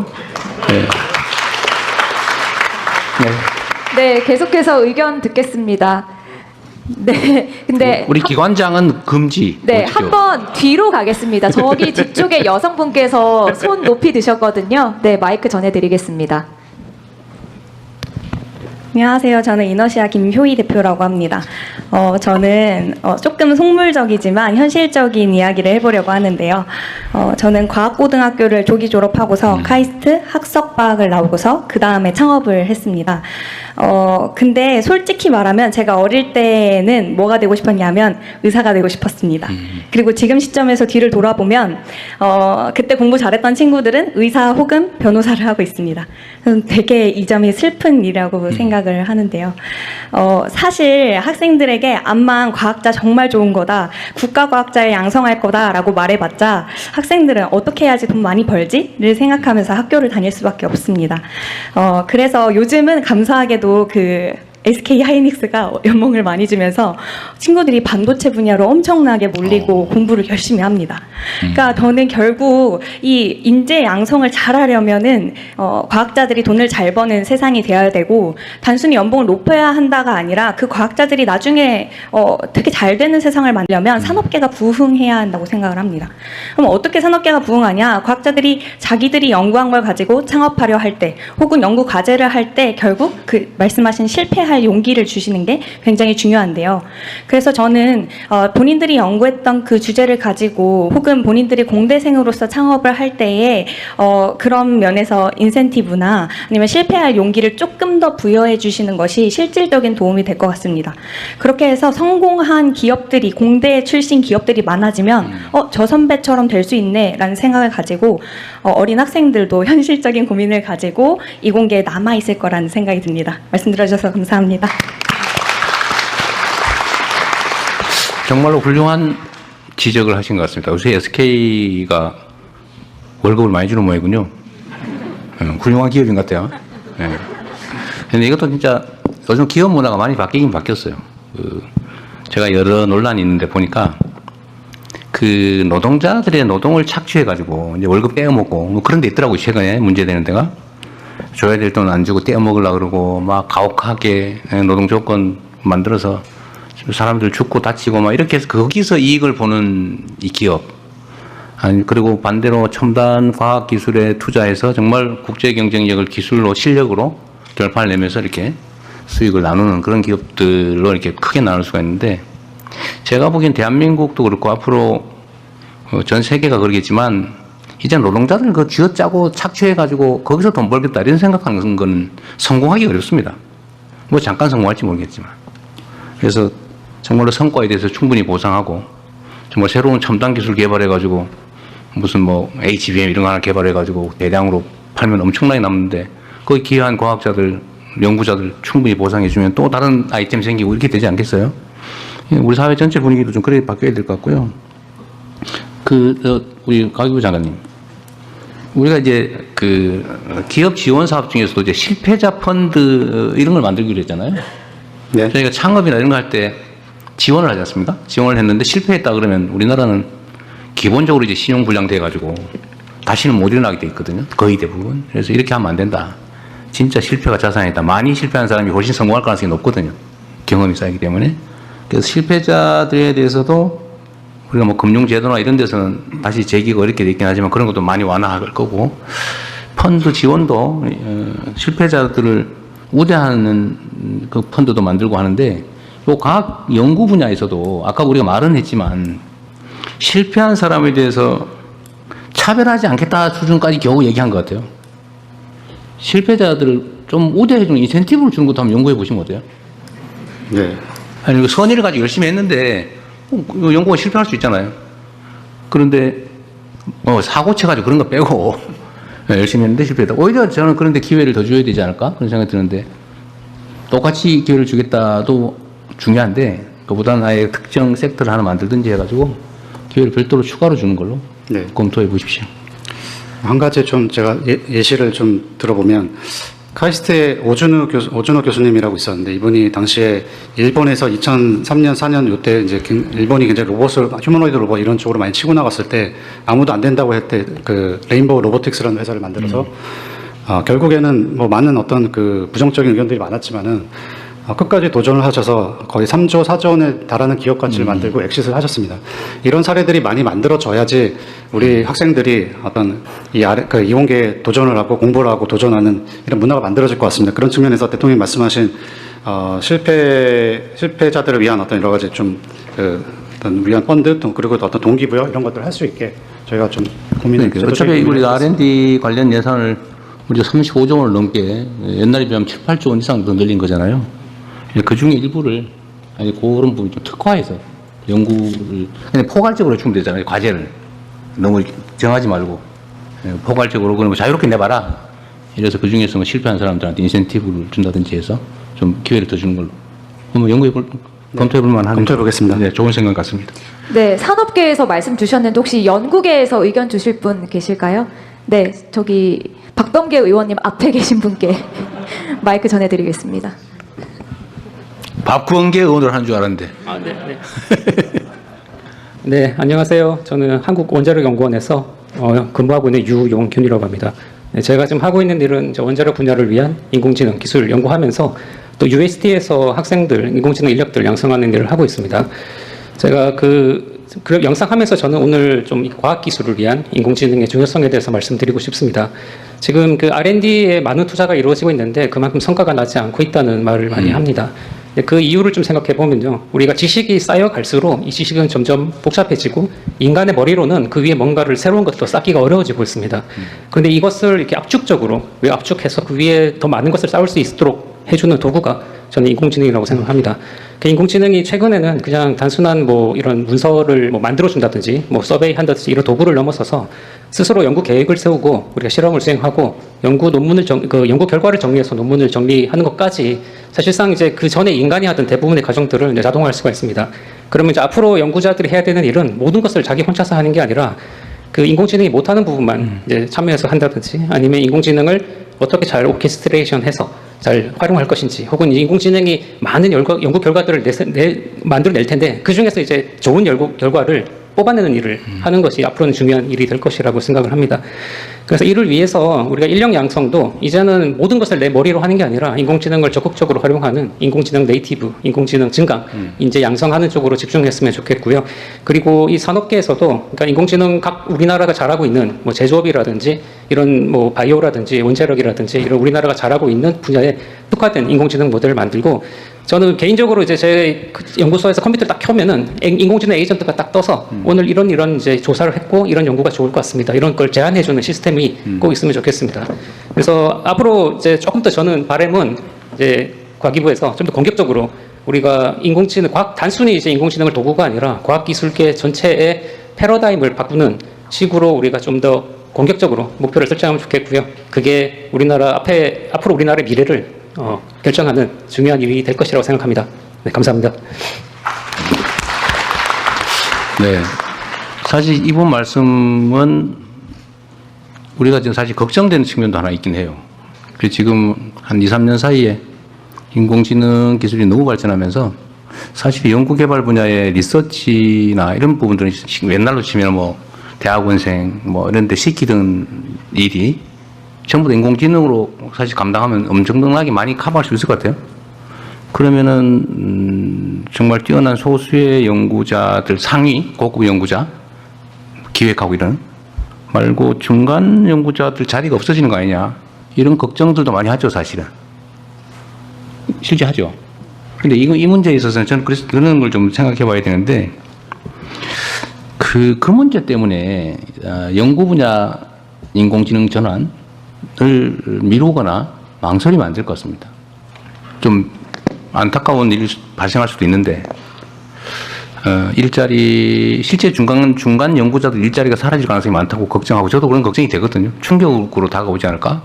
네. 네. 네, 계속해서 의견 듣겠습니다. 네, 근데 우리 기관장은 금지. 네, 어떻게요? 한번 뒤로 가겠습니다. 저기 뒤쪽에 여성분께서 손 높이 드셨거든요. 네, 마이크 전해드리겠습니다. 안녕하세요. 저는 이너시아 김효희 대표라고 합니다. 저는 조금 속물적이지만 현실적인 이야기를 해보려고 하는데요. 저는 과학고등학교를 조기 졸업하고서 카이스트 학석과학을 나오고서 그 다음에 창업을 했습니다. 근데 솔직히 말하면 제가 어릴 때는 뭐가 되고 싶었냐면 의사가 되고 싶었습니다. 그리고 지금 시점에서 뒤를 돌아보면 그때 공부 잘했던 친구들은 의사 혹은 변호사를 하고 있습니다. 저는 되게 이 점이 슬픈 일이라고 생각을 하는데요. 사실 학생들에게 암만 과학자 정말 좋은 거다, 국가과학자를 양성할 거다라고 말해봤자 학생들은 어떻게 해야지 돈 많이 벌지를 생각하면서 학교를 다닐 수밖에 없습니다. 그래서 요즘은 감사하게도 SK 하이닉스가 연봉을 많이 주면서 친구들이 반도체 분야로 엄청나게 몰리고 공부를 열심히 합니다. 그러니까 저는 결국 이 인재 양성을 잘하려면은 과학자들이 돈을 잘 버는 세상이 되어야 되고 단순히 연봉을 높여야 한다가 아니라 그 과학자들이 나중에 되게 잘 되는 세상을 만들려면 산업계가 부흥해야 한다고 생각을 합니다. 그럼 어떻게 산업계가 부흥하냐? 과학자들이 자기들이 연구한 걸 가지고 창업하려 할 때 혹은 연구 과제를 할 때 결국 그 말씀하신 실패할 용기를 주시는 게 굉장히 중요한데요. 그래서 저는 본인들이 연구했던 그 주제를 가지고 혹은 본인들이 공대생으로서 창업을 할 때에 그런 면에서 인센티브나 아니면 실패할 용기를 조금 더 부여해 주시는 것이 실질적인 도움이 될 것 같습니다. 그렇게 해서 성공한 기업들이 공대 출신 기업들이 많아지면 저 선배처럼 될 수 있네 라는 생각을 가지고 어린 학생들도 현실적인 고민을 가지고 이공계에 남아있을 거라는 생각이 듭니다. 말씀 들어주셔서 감사합니다. 정말로 훌륭한 지적을 하신 것 같습니다. 요새 SK가 월급을 많이 주는 모양이군요. 훌륭한 기업인 것 같아요. 근데 이것도 진짜 요즘 기업 문화가 많이 바뀌긴 바뀌었어요. 제가 여러 논란이 있는데 보니까 그 노동자들의 노동을 착취해가지고 이제 월급 떼어먹고 뭐 그런 데 있더라고요. 최근에 문제되는 데가. 줘야 될 돈 안 주고 떼어먹으려고 그러고 막 가혹하게 노동 조건 만들어서 사람들 죽고 다치고 막 이렇게 해서 거기서 이익을 보는 이 기업. 아니, 그리고 반대로 첨단 과학 기술에 투자해서 정말 국제 경쟁력을 기술로 실력으로 결판을 내면서 이렇게 수익을 나누는 그런 기업들로 이렇게 크게 나눌 수가 있는데 제가 보기엔 대한민국도 그렇고 앞으로 전 세계가 그러겠지만 이제 노동자들 그 쥐어짜고 착취해가지고 거기서 돈 벌겠다 이런 생각하는 건 성공하기 어렵습니다. 뭐 잠깐 성공할지 모르겠지만. 그래서 정말로 성과에 대해서 충분히 보상하고 정말 새로운 첨단 기술 개발해가지고 무슨 뭐 HBM 이런 거 하나 개발해가지고 대량으로 팔면 엄청나게 남는데 거기 기여한 과학자들, 연구자들 충분히 보상해주면 또 다른 아이템 생기고 이렇게 되지 않겠어요? 우리 사회 전체 분위기도 좀 그렇게 바뀌어야 될 것 같고요. 우리 가기부 장관님. 우리가 이제 그 기업 지원 사업 중에서도 이제 실패자 펀드 이런 걸 만들기로 했잖아요. 네. 저희가 창업이나 이런 거 할 때 지원을 하지 않습니까? 지원을 했는데 실패했다 그러면 우리나라는 기본적으로 이제 신용불량 돼가지고 다시는 못 일어나게 돼 있거든요. 거의 대부분. 그래서 이렇게 하면 안 된다. 진짜 실패가 자산이다. 많이 실패한 사람이 훨씬 성공할 가능성이 높거든요. 경험이 쌓이기 때문에. 그래서 실패자들에 대해서도 우리가 뭐 금융제도나 이런 데서는 다시 재기가 어렵게 되긴 하지만 그런 것도 많이 완화할 거고 펀드 지원도 실패자들을 우대하는 그 펀드도 만들고 하는데 요 과학 연구 분야에서도 아까 우리가 말은 했지만 실패한 사람에 대해서 차별하지 않겠다 수준까지 겨우 얘기한 것 같아요. 실패자들을 좀 우대해주는 인센티브를 주는 것도 한번 연구해 보시면 어때요? 네. 아니, 선의를 가지고 열심히 했는데 연구가 실패할 수 있잖아요. 그런데 사고 쳐가지고 그런 거 빼고 열심히 했는데 실패했다. 오히려 저는 그런데 기회를 더 줘야 되지 않을까 그런 생각이 드는데 똑같이 기회를 주겠다도 중요한데 그보다는 아예 특정 섹터를 하나 만들든지 해가지고 기회를 별도로 추가로 주는 걸로 네. 검토해 보십시오. 한 가지 좀 제가 예시를 좀 들어보면 카이스트의 오준호 교수님이라고 있었는데 이분이 당시에 일본에서 2003년 4년 요때 이제 일본이 굉장히 로봇을 휴머노이드 로봇 이런 쪽으로 많이 치고 나갔을 때 아무도 안 된다고 할 때 그 레인보우 로보틱스라는 회사를 만들어서 결국에는 뭐 많은 어떤 그 부정적인 의견들이 많았지만은 끝까지 도전을 하셔서 거의 3조, 4조 원에 달하는 기업 가치를 만들고 엑시트를 하셨습니다. 이런 사례들이 많이 만들어져야지 우리 학생들이 어떤 그 이공계에 도전을 하고 공부를 하고 도전하는 이런 문화가 만들어질 것 같습니다. 그런 측면에서 대통령이 말씀하신 실패자들을 위한 어떤 여러 가지 좀 어떤 위한 펀드 또 그리고 어떤 동기부여 이런 것들을 할 수 있게 저희가 좀 고민을 어차피 우리 R&D 관련 예산을 우리가 35조 원을 넘게 옛날에 비하면 7, 8조 원 이상 더 늘린 거잖아요. 그 중에 일부를 아니 그런 부분 좀 특화해서 연구를 그냥 포괄적으로 주면 되잖아요. 과제를 너무 정하지 말고 포괄적으로 그런 거 자유롭게 내봐라. 이래서 그 중에서 뭐 실패한 사람들한테 인센티브를 준다든지 해서 좀 기회를 더 주는 걸로. 한번 검토해볼 만한. 검토해보겠습니다. 네, 좋은 생각 같습니다. 네, 산업계에서 말씀 주셨는데 혹시 연구계에서 의견 주실 분 계실까요? 네, 저기 박범계 의원님 앞에 계신 분께 마이크 전해드리겠습니다. 박구원계 의원을 하는 줄 알았는데. 네, 안녕하세요. 저는 한국원자력연구원에서 근무하고 있는 유용균이라고 합니다. 네, 제가 지금 하고 있는 일은 원자력 분야를 위한 인공지능 기술 연구하면서 또 UST에서 학생들, 인공지능 인력들 양성하는 일을 하고 있습니다. 제가 그 영상하면서 저는 오늘 좀 과학기술을 위한 인공지능의 중요성에 대해서 말씀드리고 싶습니다. 지금 그 R&D에 많은 투자가 이루어지고 있는데 그만큼 성과가 나지 않고 있다는 말을 많이 합니다. 그 이유를 좀 생각해 보면요. 우리가 지식이 쌓여갈수록 이 지식은 점점 복잡해지고 인간의 머리로는 그 위에 뭔가를 새로운 것도 쌓기가 어려워지고 있습니다. 그런데 이것을 이렇게 압축적으로 압축해서 그 위에 더 많은 것을 쌓을 수 있도록 해주는 도구가 저는 인공지능이라고 생각합니다. 그 인공지능이 최근에는 그냥 단순한 뭐 이런 문서를 뭐 만들어준다든지 뭐 서베이 한다든지 이런 도구를 넘어서서 스스로 연구 계획을 세우고 우리가 실험을 수행하고 연구 논문을 연구 결과를 정리해서 논문을 정리하는 것까지 사실상 이제 그 전에 인간이 하던 대부분의 과정들을 이제 자동화할 수가 있습니다. 그러면 이제 앞으로 연구자들이 해야 되는 일은 모든 것을 자기 혼자서 하는 게 아니라 그 인공지능이 못하는 부분만 이제 참여해서 한다든지 아니면 인공지능을 어떻게 잘 오케스트레이션해서 잘 활용할 것인지 혹은 인공지능이 많은 연구 결과들을 만들어낼 텐데 그 중에서 이제 좋은 결과를 뽑아내는 일을 하는 것이 앞으로는 중요한 일이 될 것이라고 생각을 합니다. 그래서 이를 위해서 우리가 인력 양성도 이제는 모든 것을 내 머리로 하는 게 아니라 인공지능을 적극적으로 활용하는 인공지능 네이티브, 인공지능 증강, 인재 양성하는 쪽으로 집중했으면 좋겠고요. 그리고 이 산업계에서도 그러니까 인공지능 각 우리나라가 잘하고 있는 뭐 제조업이라든지 이런 뭐 바이오라든지 원자력이라든지 이런 우리나라가 잘하고 있는 분야에 특화된 인공지능 모델을 만들고 저는 개인적으로 이제 제 연구소에서 컴퓨터를 딱 켜면은 인공지능 에이전트가 딱 떠서 오늘 이런 이제 조사를 했고 이런 연구가 좋을 것 같습니다. 이런 걸 제안해주는 시스템이 꼭 있으면 좋겠습니다. 그래서 앞으로 이제 조금 더 저는 바람은 이제 과기부에서 좀 더 공격적으로 우리가 단순히 이제 인공지능을 도구가 아니라 과학기술계 전체의 패러다임을 바꾸는 식으로 우리가 좀 더 공격적으로 목표를 설정하면 좋겠고요. 그게 앞으로 우리나라의 미래를 결정하는 중요한 일이 될 것이라고 생각합니다. 네, 감사합니다. 네. 사실 이번 말씀은 우리가 지금 사실 걱정되는 측면도 하나 있긴 해요. 지금 한 2, 3년 사이에 인공지능 기술이 너무 발전하면서 사실 연구개발 분야의 리서치나 이런 부분들은 옛날로 치면 뭐 대학원생 뭐 이런 데 시키던 일이 전부 다 인공지능으로 사실 감당하면 엄청나게 많이 커버할 수 있을 것 같아요. 그러면은 정말 뛰어난 소수의 연구자들 상위 고급 연구자 기획하고 이런 말고 중간 연구자들 자리가 없어지는 거 아니냐 이런 걱정들도 많이 하죠 사실은. 실제 하죠. 근데 이 문제에 있어서는 저는 그래서 그런 걸 좀 생각해 봐야 되는데 그 문제 때문에 연구 분야 인공지능 전환을 미루거나 망설이면 안 될 것 같습니다. 좀 안타까운 일이 발생할 수도 있는데 실제 중간 연구자들 일자리가 사라질 가능성이 많다고 걱정하고 저도 그런 걱정이 되거든요. 충격으로 다가오지 않을까?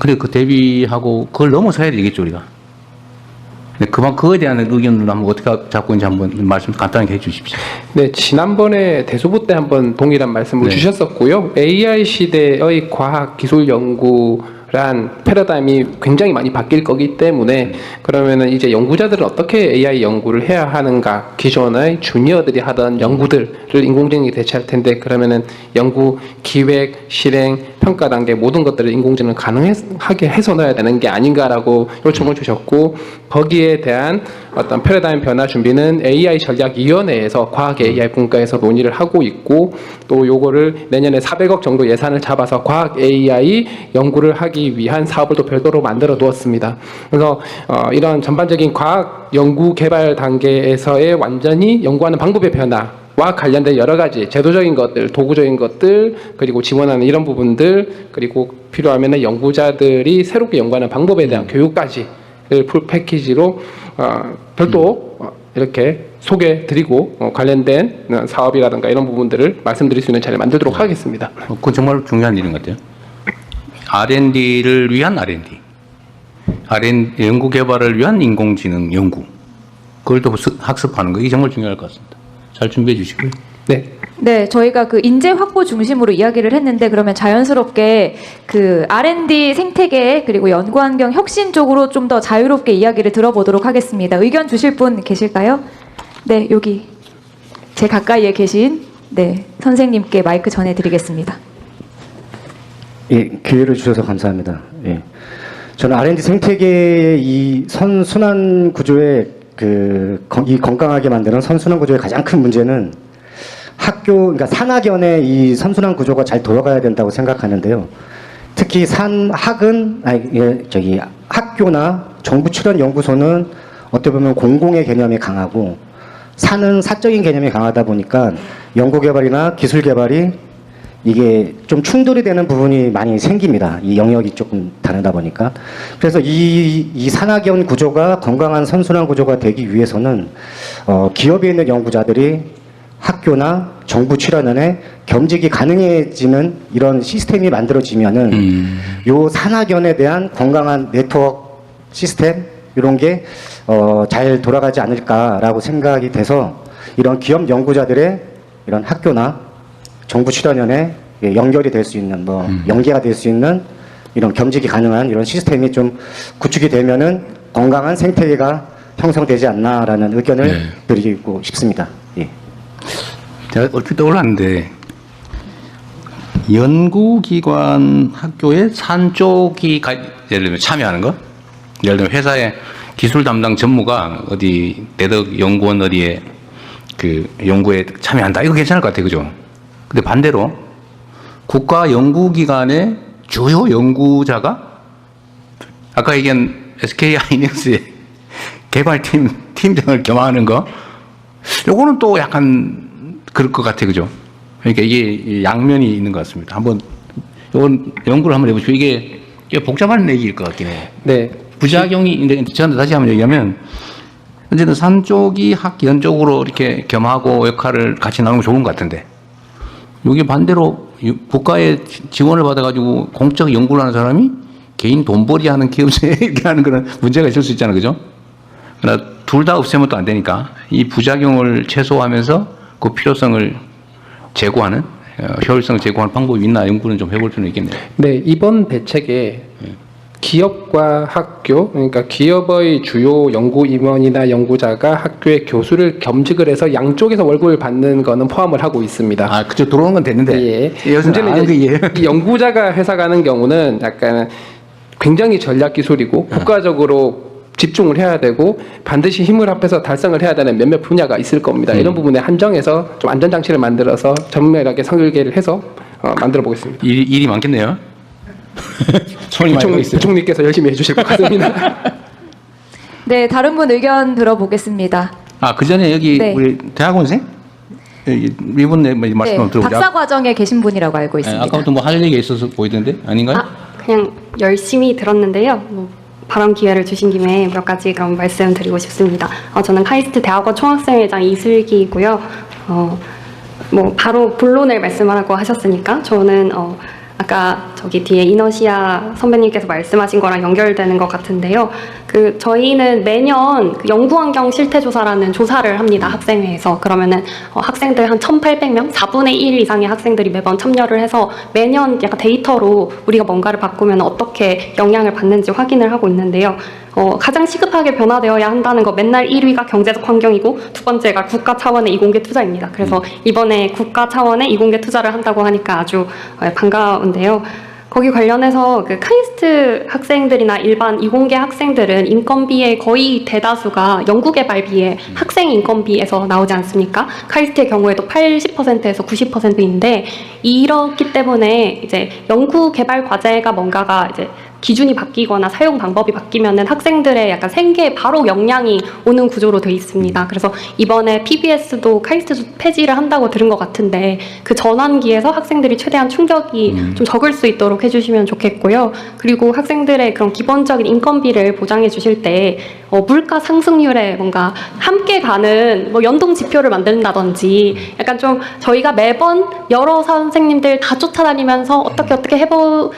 근데 그 대비하고 그걸 넘어서야 되겠죠 우리가. 그거에 대한 의견을 한번 어떻게 잡고 있는지 한번 말씀 간단하게 해주십시오. 네, 지난번에 대소부 때 한번 동일한 말씀을 주셨었고요. AI 시대의 과학 기술 연구란 패러다임이 굉장히 많이 바뀔 거기 때문에 그러면은 이제 연구자들은 어떻게 AI 연구를 해야 하는가? 기존의 주니어들이 하던 연구들을 인공지능이 대체할 텐데 그러면은 연구 기획, 실행, 평가 단계 모든 것들을 인공지능을 가능하게 해서 넣어야 되는 게 아닌가라고 요청을 주셨고 거기에 대한 어떤 패러다임 변화 준비는 AI 전략위원회에서 과학 AI 분과에서 논의를 하고 있고 또 요거를 내년에 400억 정도 예산을 잡아서 과학 AI 연구를 하기 위한 사업을 또 별도로 만들어 두었습니다. 그래서 이런 전반적인 과학 연구 개발 단계에서의 완전히 연구하는 방법의 변화와 관련된 여러 가지 제도적인 것들, 도구적인 것들, 그리고 지원하는 이런 부분들, 그리고 필요하면 연구자들이 새롭게 연구하는 방법에 대한 교육까지를 풀 패키지로 별도 이렇게 소개드리고 관련된 사업이라든가 이런 부분들을 말씀드릴 수 있는 자리를 만들도록 하겠습니다. 그건 정말 중요한 일인 것 같아요. R&D를 위한 R&D, 연구 개발을 위한 인공지능 연구, 그걸 또 학습하는 거 이게 정말 중요할 것 같습니다. 잘 준비해 주시고요. 네. 네, 저희가 그 인재 확보 중심으로 이야기를 했는데 그러면 자연스럽게 그 R&D 생태계 그리고 연구환경 혁신 쪽으로 좀 더 자유롭게 이야기를 들어보도록 하겠습니다. 의견 주실 분 계실까요? 네, 여기 제 가까이에 계신 네 선생님께 마이크 전해드리겠습니다. 예, 기회를 주셔서 감사합니다. 예. 저는 R&D 생태계의 이 선순환 구조의 이 건강하게 만드는 선순환 구조의 가장 큰 문제는 그러니까 산학연의 이 선순환 구조가 잘 돌아가야 된다고 생각하는데요. 특히 학교나 정부 출연 연구소는 어떻게 보면 공공의 개념이 강하고 산은 사적인 개념이 강하다 보니까 연구 개발이나 기술 개발이 이게 좀 충돌이 되는 부분이 많이 생깁니다. 이 영역이 조금 다르다 보니까. 그래서 이 산학연 구조가 건강한 선순환 구조가 되기 위해서는 기업에 있는 연구자들이 학교나 정부 출연원에 겸직이 가능해지는 이런 시스템이 만들어지면은 요 산학연에 대한 건강한 네트워크 시스템 이런 게 잘 돌아가지 않을까라고 생각이 돼서 이런 기업 연구자들의 이런 학교나 정부 출연연에 연결이 될 수 있는 연계가 될 수 있는 이런 겸직이 가능한 이런 시스템이 좀 구축이 되면은 건강한 생태계가 형성되지 않나라는 의견을 드리고 싶습니다. 예. 제가 얼핏 떠올랐는데 연구기관 학교에 산 쪽이 예를 들면 참여하는 거, 예를 들면 회사의 기술 담당 전무가 어디 대덕 연구원 어디에 그 연구에 참여한다, 이거 괜찮을 것 같아요, 그죠? 근데 반대로 국가 연구기관의 주요 연구자가 아까 얘기한 SK 하이닉스의 개발팀 팀장을 겸하는 거, 요거는 또 약간 그럴 것 같아요, 그죠? 그러니까 이게 양면이 있는 것 같습니다. 한번 이건 연구를 한번 해보시고 이게 복잡한 얘기일 것 같긴 해요. 네. 부작용이 저한테 다시 한번 얘기하면 어쨌든 산 쪽이 학연 쪽으로 이렇게 겸하고 역할을 같이 나누는 게 좋은 것 같은데 여기 반대로 국가의 지원을 받아가지고 공적 연구를 하는 사람이 개인 돈벌이 하는 기업체에 이렇게 하는 그런 문제가 있을 수 있잖아요, 그죠? 그러나 둘 다 없애면 또 안 되니까 이 부작용을 최소화하면서 그 필요성을 제고하는 효율성을 제고하는 방법이 있나 연구는 좀 해볼 필요는 있겠네요. 네, 이번 대책에 기업과 학교, 그러니까 기업의 주요 연구 임원이나 연구자가 학교의 교수를 겸직을 해서 양쪽에서 월급을 받는 거는 포함을 하고 있습니다. 아, 그쪽 들어오는 건 됐는데. 예. 문제는 이제 이 연구자가 회사 가는 경우는 약간 굉장히 전략 기술이고 국가적으로 집중을 해야 되고 반드시 힘을 합해서 달성을 해야 되는 몇몇 분야가 있을 겁니다. 이런 부분에 한정해서 좀 안전장치를 만들어서 전면하게 설계를 해서 만들어 보겠습니다. 일이 많겠네요. 부총리께서 열심히 해주실 것 같습니다. 네, 다른 분 의견 들어보겠습니다. 아, 그 전에 여기 네. 우리 대학원생? 이분 말씀 한번 들어보죠. 박사 과정에 계신 분이라고 알고 있습니다. 아까부터 뭐 할 얘기가 있어서 보이던데 아닌가요? 그냥 열심히 들었는데요. 발언 기회를 주신 김에 몇 가지 그럼 말씀드리고 싶습니다. 저는 카이스트 대학원 총학생회장 이슬기이고요. 바로 본론을 말씀하라고 하셨으니까 저는 아까 저기 뒤에 이너시아 선배님께서 말씀하신 거랑 연결되는 것 같은데요. 저희는 매년 연구환경 실태조사라는 조사를 합니다. 학생회에서. 그러면은 학생들 한 1,800명, 4분의 1 이상의 학생들이 매번 참여를 해서 매년 약간 데이터로 우리가 뭔가를 바꾸면 어떻게 영향을 받는지 확인을 하고 있는데요. 가장 시급하게 변화되어야 한다는 거 맨날 1위가 경제적 환경이고 두 번째가 국가 차원의 이공계 투자입니다. 그래서 이번에 국가 차원의 이공계 투자를 한다고 하니까 아주 반가운데요. 거기 관련해서 카이스트 학생들이나 일반 이공계 학생들은 인건비의 거의 대다수가 연구개발비의 학생 인건비에서 나오지 않습니까? 카이스트의 경우에도 80%에서 90%인데 이렇기 때문에 이제 연구개발 과제가 뭔가가 이제 기준이 바뀌거나 사용 방법이 바뀌면은 학생들의 약간 생계에 바로 영향이 오는 구조로 돼 있습니다. 그래서 이번에 PBS도 카이스트 폐지를 한다고 들은 것 같은데 그 전환기에서 학생들이 최대한 충격이 좀 적을 수 있도록 해주시면 좋겠고요. 그리고 학생들의 그런 기본적인 인건비를 보장해 주실 때 물가 상승률에 뭔가 함께 가는 연동 지표를 만든다든지 약간 좀 저희가 매번 여러 선생님들 다 쫓아다니면서 어떻게 해보지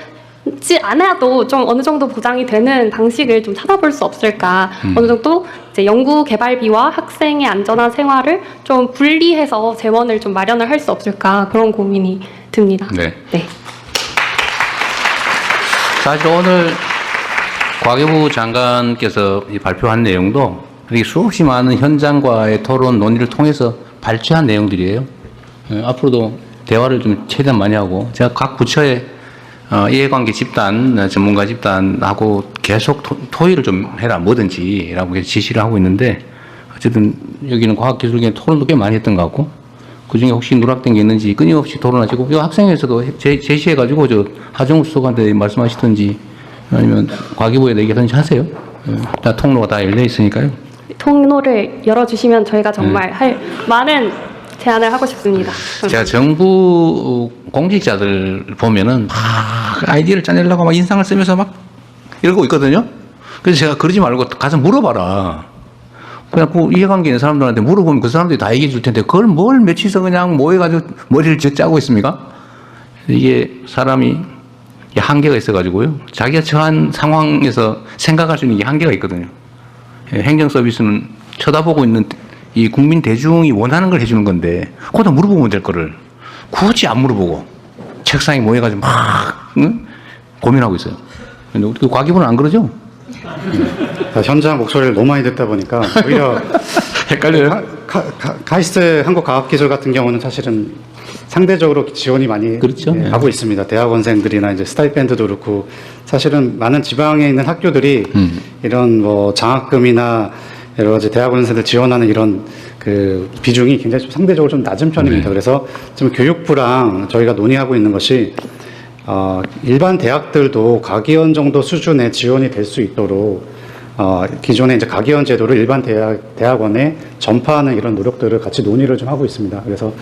있지 않아도 좀 어느 정도 보장이 되는 방식을 좀 찾아볼 수 없을까. 어느 정도 이제 연구 개발비와 학생의 안전한 생활을 좀 분리해서 재원을 좀 마련을 할 수 없을까 그런 고민이 듭니다. 네. 네. 사실 오늘 과교부 장관께서 이 발표한 내용도 이렇게 수없이 많은 현장과의 토론 논의를 통해서 발췌한 내용들이에요. 앞으로도 대화를 좀 최대한 많이 하고 제가 각 부처의 이해관계 집단, 전문가 집단하고 계속 토의를 좀 해라 뭐든지라고 지시를 하고 있는데 어쨌든 여기는 과학기술계 토론도 꽤 많이 했던 것 같고 그중에 혹시 누락된 게 있는지 끊임없이 토론하시고 이 학생회에서도 제시해가지고 저 하정우 수석한테 말씀하시든지 아니면 과기부에 얘기하든지 하세요. 다 통로가 다 열려 있으니까요. 통로를 열어주시면 저희가 정말 할 많은 제안을 하고 싶습니다. 제가 정부 공직자들 보면은 막 아이디어를 짜내려고 막 인상을 쓰면서 막 이러고 있거든요. 그래서 제가 그러지 말고 가서 물어봐라. 그냥 그 이해관계 있는 사람들한테 물어보면 그 사람들이 다 얘기해 줄 텐데 그걸 뭘 며칠서 그냥 모여가지고 머리를 짜고 있습니까? 이게 사람이 한계가 있어가지고요. 자기가 처한 상황에서 생각할 수 있는 게 한계가 있거든요. 행정 서비스는 쳐다보고 있는 이 국민 대중이 원하는 걸 해주는 건데 그거다 물어보면 될 거를 굳이 안 물어보고 책상에 모여가지고 막 고민하고 있어요. 근데 우리 과기부는 안 그러죠? 현장 목소리를 너무 많이 듣다 보니까 오히려 헷갈려요? 카이스트 한국과학기술 같은 경우는 사실은 상대적으로 지원이 많이 그렇죠. 하고 있습니다. 대학원생들이나 이제 스타이펜드도 그렇고 사실은 많은 지방에 있는 학교들이 이런 뭐 장학금이나 여러 가지 대학원생들 지원하는 이런 그 비중이 굉장히 좀 상대적으로 좀 낮은 편입니다. 그래서 지금 교육부랑 저희가 논의하고 있는 것이 일반 대학들도 가기원 정도 수준의 지원이 될 수 있도록 기존의 이제 가기원 제도를 일반 대학원에 전파하는 이런 노력들을 같이 논의를 좀 하고 있습니다. 그래서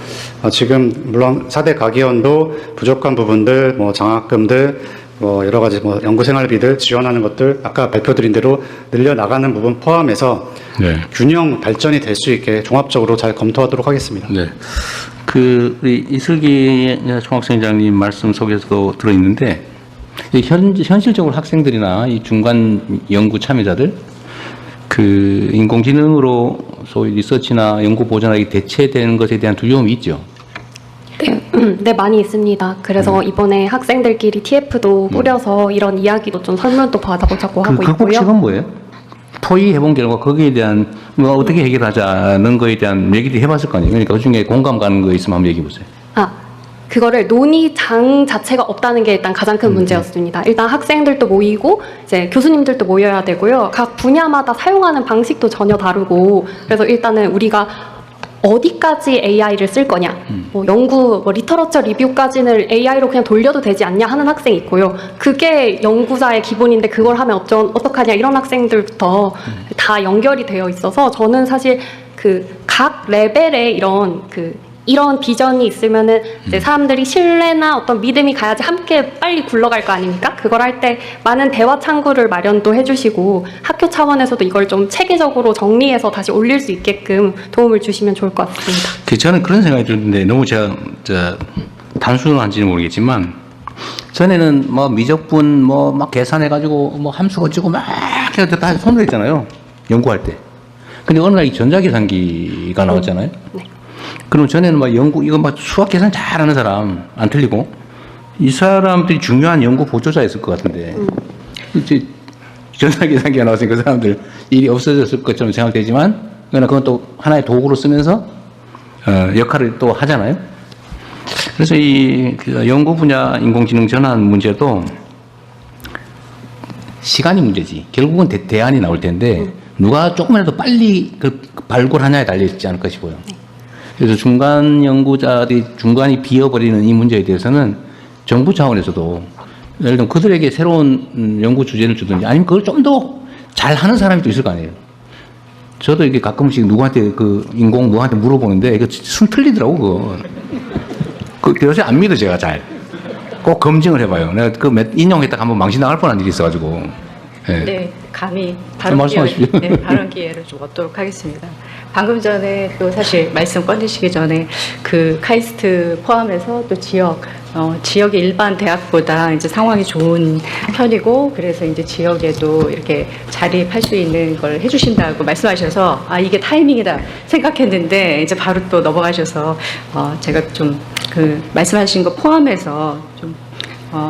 지금 물론 4대 가기원도 부족한 부분들, 뭐 장학금들, 뭐 여러 가지 뭐 연구생활비들 지원하는 것들 아까 발표드린 대로 늘려 나가는 부분 포함해서 네. 균형 발전이 될 수 있게 종합적으로 잘 검토하도록 하겠습니다. 네. 그 우리 이슬기 총학생장님 말씀 속에서도 들어있는데 현실적으로 학생들이나 이 중간 연구 참여자들 그 인공지능으로 소위 리서치나 연구 보전하기 대체되는 것에 대한 두려움이 있죠. 네, 많이 있습니다. 그래서 이번에 학생들끼리 TF도 꾸려서 이런 이야기도 좀 설문도 받아보자고 하고 있고요. 극복책은 뭐예요? 토의해본 결과 거기에 대한 뭐 어떻게 해결하자는 거에 대한 얘기도 해봤을 거 아니에요. 그러니까 그중에 공감 가는 거 있으면 한번 얘기해 보세요. 그거를 논의장 자체가 없다는 게 일단 가장 큰 문제였습니다. 일단 학생들도 모이고 이제 교수님들도 모여야 되고요. 각 분야마다 사용하는 방식도 전혀 다르고 그래서 일단은 우리가 어디까지 AI를 쓸 거냐, 뭐 연구, 뭐 리터러처 리뷰까지는 AI로 그냥 돌려도 되지 않냐 하는 학생이 있고요. 그게 연구자의 기본인데 그걸 하면 어떡하냐 이런 학생들부터 다 연결이 되어 있어서 저는 사실 그 각 레벨의 이런 비전이 있으면은 이제 사람들이 신뢰나 어떤 믿음이 가야지 함께 빨리 굴러갈 거 아닙니까? 그걸 할 때 많은 대화 창구를 마련도 해주시고 학교 차원에서도 이걸 좀 체계적으로 정리해서 다시 올릴 수 있게끔 도움을 주시면 좋을 것 같습니다. 저는 그런 생각이 드는데 너무 제가 단순한지는 모르겠지만 전에는 뭐 미적분 뭐 막 계산해가지고 뭐 함수 거치고 막 해서 다 손으로 했잖아요. 연구할 때. 근데 어느 날 이 전자계산기가 나왔잖아요. 네. 그럼 전에는 막 이거 막 수학 계산 잘하는 사람 안 틀리고 이 사람들이 중요한 연구 보조자였을 것 같은데 이제 전자계산기가 나왔으니까 그 사람들 일이 없어졌을 것처럼 생각되지만 그러나 그건 또 하나의 도구로 쓰면서 역할을 또 하잖아요. 그래서 그 연구 분야 인공지능 전환 문제도 시간이 문제지. 결국은 대안이 나올 텐데 누가 조금이라도 빨리 그 발굴하냐에 달려있지 않을까 싶어요. 그래서 중간 연구자들이 중간이 비어버리는 이 문제에 대해서는 정부 차원에서도 예를 들면 그들에게 새로운 연구 주제를 주든지 아니면 그걸 좀 더 잘하는 사람이 또 있을 거 아니에요. 저도 이게 가끔씩 누구한테 누구한테 물어보는데 이거 순 틀리더라고 그거. 요새 안 믿어 제가 잘. 꼭 검증을 해봐요. 내가 인용했다가 한번 망신 나갈 뻔한 일이 있어가지고. 네, 감히 발언 기회를 좀 얻도록 하겠습니다. 방금 전에 또 사실 말씀 꺼내시기 전에 그 카이스트 포함해서 또 지역 지역의 일반 대학보다 이제 상황이 좋은 편이고 그래서 이제 지역에도 이렇게 자립할 수 있는 걸 해주신다고 말씀하셔서 아 이게 타이밍이다 생각했는데 이제 바로 또 넘어가셔서 제가 좀 그 말씀하신 거 포함해서 좀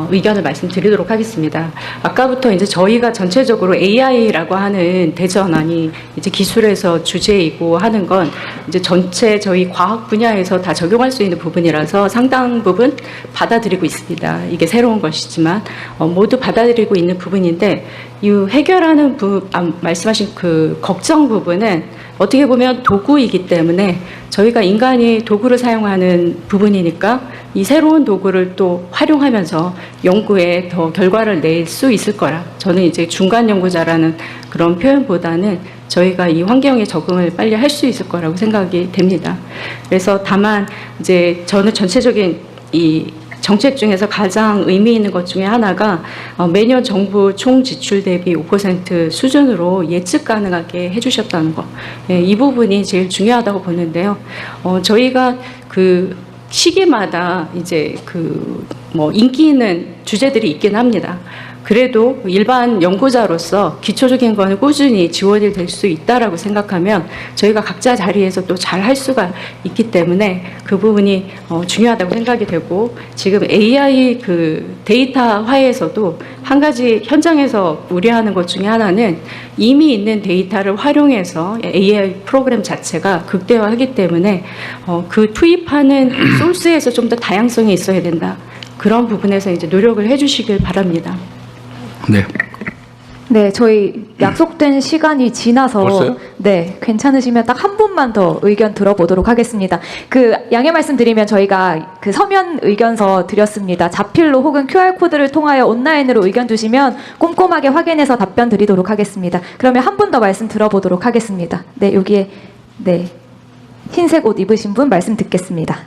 의견을 말씀드리도록 하겠습니다. 아까부터 이제 저희가 전체적으로 AI라고 하는 대전환이 이제 기술에서 주제이고 하는 건 이제 전체 저희 과학 분야에서 다 적용할 수 있는 부분이라서 상당 부분 받아들이고 있습니다. 이게 새로운 것이지만 모두 받아들이고 있는 부분인데 이 해결하는 말씀하신 그 걱정 부분은 어떻게 보면 도구이기 때문에 저희가 인간이 도구를 사용하는 부분이니까 이 새로운 도구를 또 활용하면서 연구에 더 결과를 낼 수 있을 거라. 저는 이제 중간 연구자라는 그런 표현보다는 저희가 이 환경에 적응을 빨리 할 수 있을 거라고 생각이 됩니다. 그래서 다만 이제 저는 전체적인 이 정책 중에서 가장 의미 있는 것 중에 하나가 매년 정부 총 지출 대비 5% 수준으로 예측 가능하게 해주셨다는 거. 예, 이 부분이 제일 중요하다고 보는데요. 저희가 그 시기마다 이제 그 뭐 인기 있는 주제들이 있긴 합니다. 그래도 일반 연구자로서 기초적인 거는 꾸준히 지원이 될 수 있다라고 생각하면 저희가 각자 자리에서 또 잘 할 수가 있기 때문에 그 부분이 중요하다고 생각이 되고 지금 AI 그 데이터화에서도 한 가지 현장에서 우려하는 것 중에 하나는 이미 있는 데이터를 활용해서 AI 프로그램 자체가 극대화하기 때문에 그 투입하는 소스에서 좀 더 다양성이 있어야 된다. 그런 부분에서 이제 노력을 해주시길 바랍니다. 네. 네, 저희 약속된 시간이 지나서 벌써요? 네, 괜찮으시면 딱 한 분만 더 의견 들어보도록 하겠습니다. 그 양해 말씀드리면 저희가 그 서면 의견서 드렸습니다. 자필로 혹은 QR코드를 통하여 온라인으로 의견 주시면 꼼꼼하게 확인해서 답변 드리도록 하겠습니다. 그러면 한 분 더 말씀 들어보도록 하겠습니다. 네, 여기에 네, 흰색 옷 입으신 분 말씀 듣겠습니다.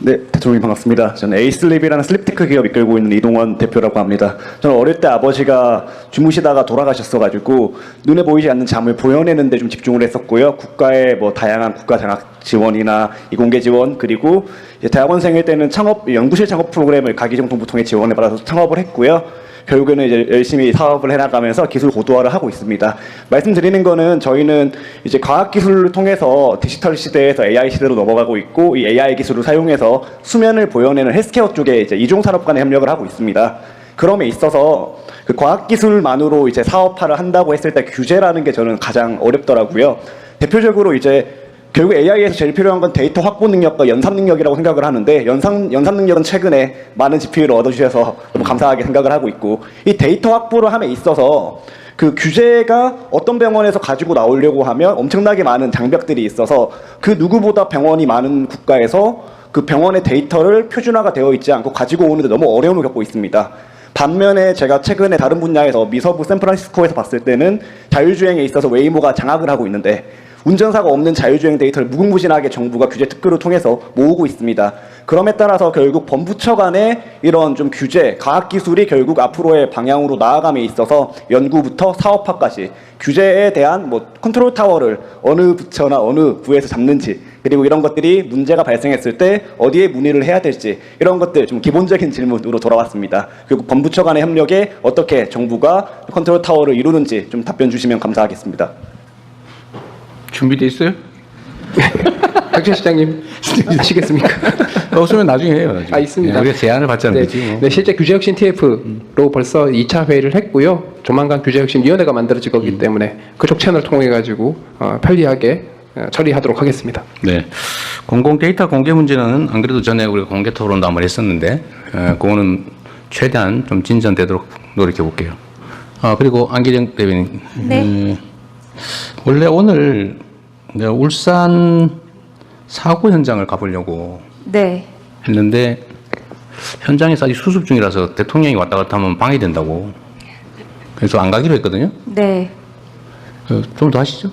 네, 대통령님 반갑습니다. 저는 에이슬립이라는 슬립테크 기업 이끌고 있는 이동원 대표라고 합니다. 저는 어릴 때 아버지가 주무시다가 돌아가셨어가지고 눈에 보이지 않는 잠을 보여내는 데 좀 집중을 했었고요. 국가의 뭐 다양한 국가 장학 지원이나 이공계 지원 그리고 대학원생일 때는 창업 연구실 창업 프로그램을 가기정통부 통해 지원을 받아서 창업을 했고요. 결국에는 이제 열심히 사업을 해나가면서 기술 고도화를 하고 있습니다. 말씀드리는 거는 저희는 이제 과학기술을 통해서 디지털 시대에서 AI 시대로 넘어가고 있고 이 AI 기술을 사용해서 수면을 보여내는 헬스케어 쪽에 이제 이종산업 간의 협력을 하고 있습니다. 그럼에 있어서 그 과학기술만으로 이제 사업화를 한다고 했을 때 규제라는 게 저는 가장 어렵더라고요. 대표적으로 이제 결국 AI에서 제일 필요한 건 데이터 확보 능력과 연산 능력이라고 생각을 하는데 연산 능력은 최근에 많은 GPU를 얻어주셔서 너무 감사하게 생각을 하고 있고 이 데이터 확보를 함에 있어서 그 규제가 어떤 병원에서 가지고 나오려고 하면 엄청나게 많은 장벽들이 있어서 그 누구보다 병원이 많은 국가에서 그 병원의 데이터를 표준화가 되어 있지 않고 가지고 오는데 너무 어려움을 겪고 있습니다. 반면에 제가 최근에 다른 분야에서 미서부 샌프란시스코에서 봤을 때는 자율주행에 있어서 웨이모가 장악을 하고 있는데 운전사가 없는 자율주행 데이터를 무궁무진하게 정부가 규제 특구를 통해서 모으고 있습니다. 그럼에 따라서 결국 범부처 간의 이런 좀 규제, 과학기술이 결국 앞으로의 방향으로 나아감에 있어서 연구부터 사업화까지 규제에 대한 뭐 컨트롤 타워를 어느 부처나 어느 부에서 잡는지 그리고 이런 것들이 문제가 발생했을 때 어디에 문의를 해야 될지 이런 것들 좀 기본적인 질문으로 돌아왔습니다. 그리고 범부처 간의 협력에 어떻게 정부가 컨트롤 타워를 이루는지 좀 답변 주시면 감사하겠습니다. 준비돼 있어요? 박준 시장님 아시겠습니까? 없으면 나중에 해요. 나중에. 있습니다. 우리가 제안을 받자는 네, 거지. 뭐. 네, 실제 규제혁신 TF로 벌써 2차 회의를 했고요. 조만간 규제혁신위원회가 만들어질 거기 때문에 그쪽 채널을 통해 가지고 편리하게 처리하도록 하겠습니다. 네, 공공 데이터 공개 문제는 안 그래도 전에 우리가 공개 토론도 한번 했었는데 그거는 최대한 좀 진전되도록 노력해 볼게요. 그리고 안기정 대변인. 네. 원래 오늘 내가 울산 사고 현장을 가보려고 네. 했는데 현장에서 아직 수습 중이라서 대통령이 왔다 갔다 하면 방해된다고 그래서 안 가기로 했거든요. 네. 좀 더 하시죠.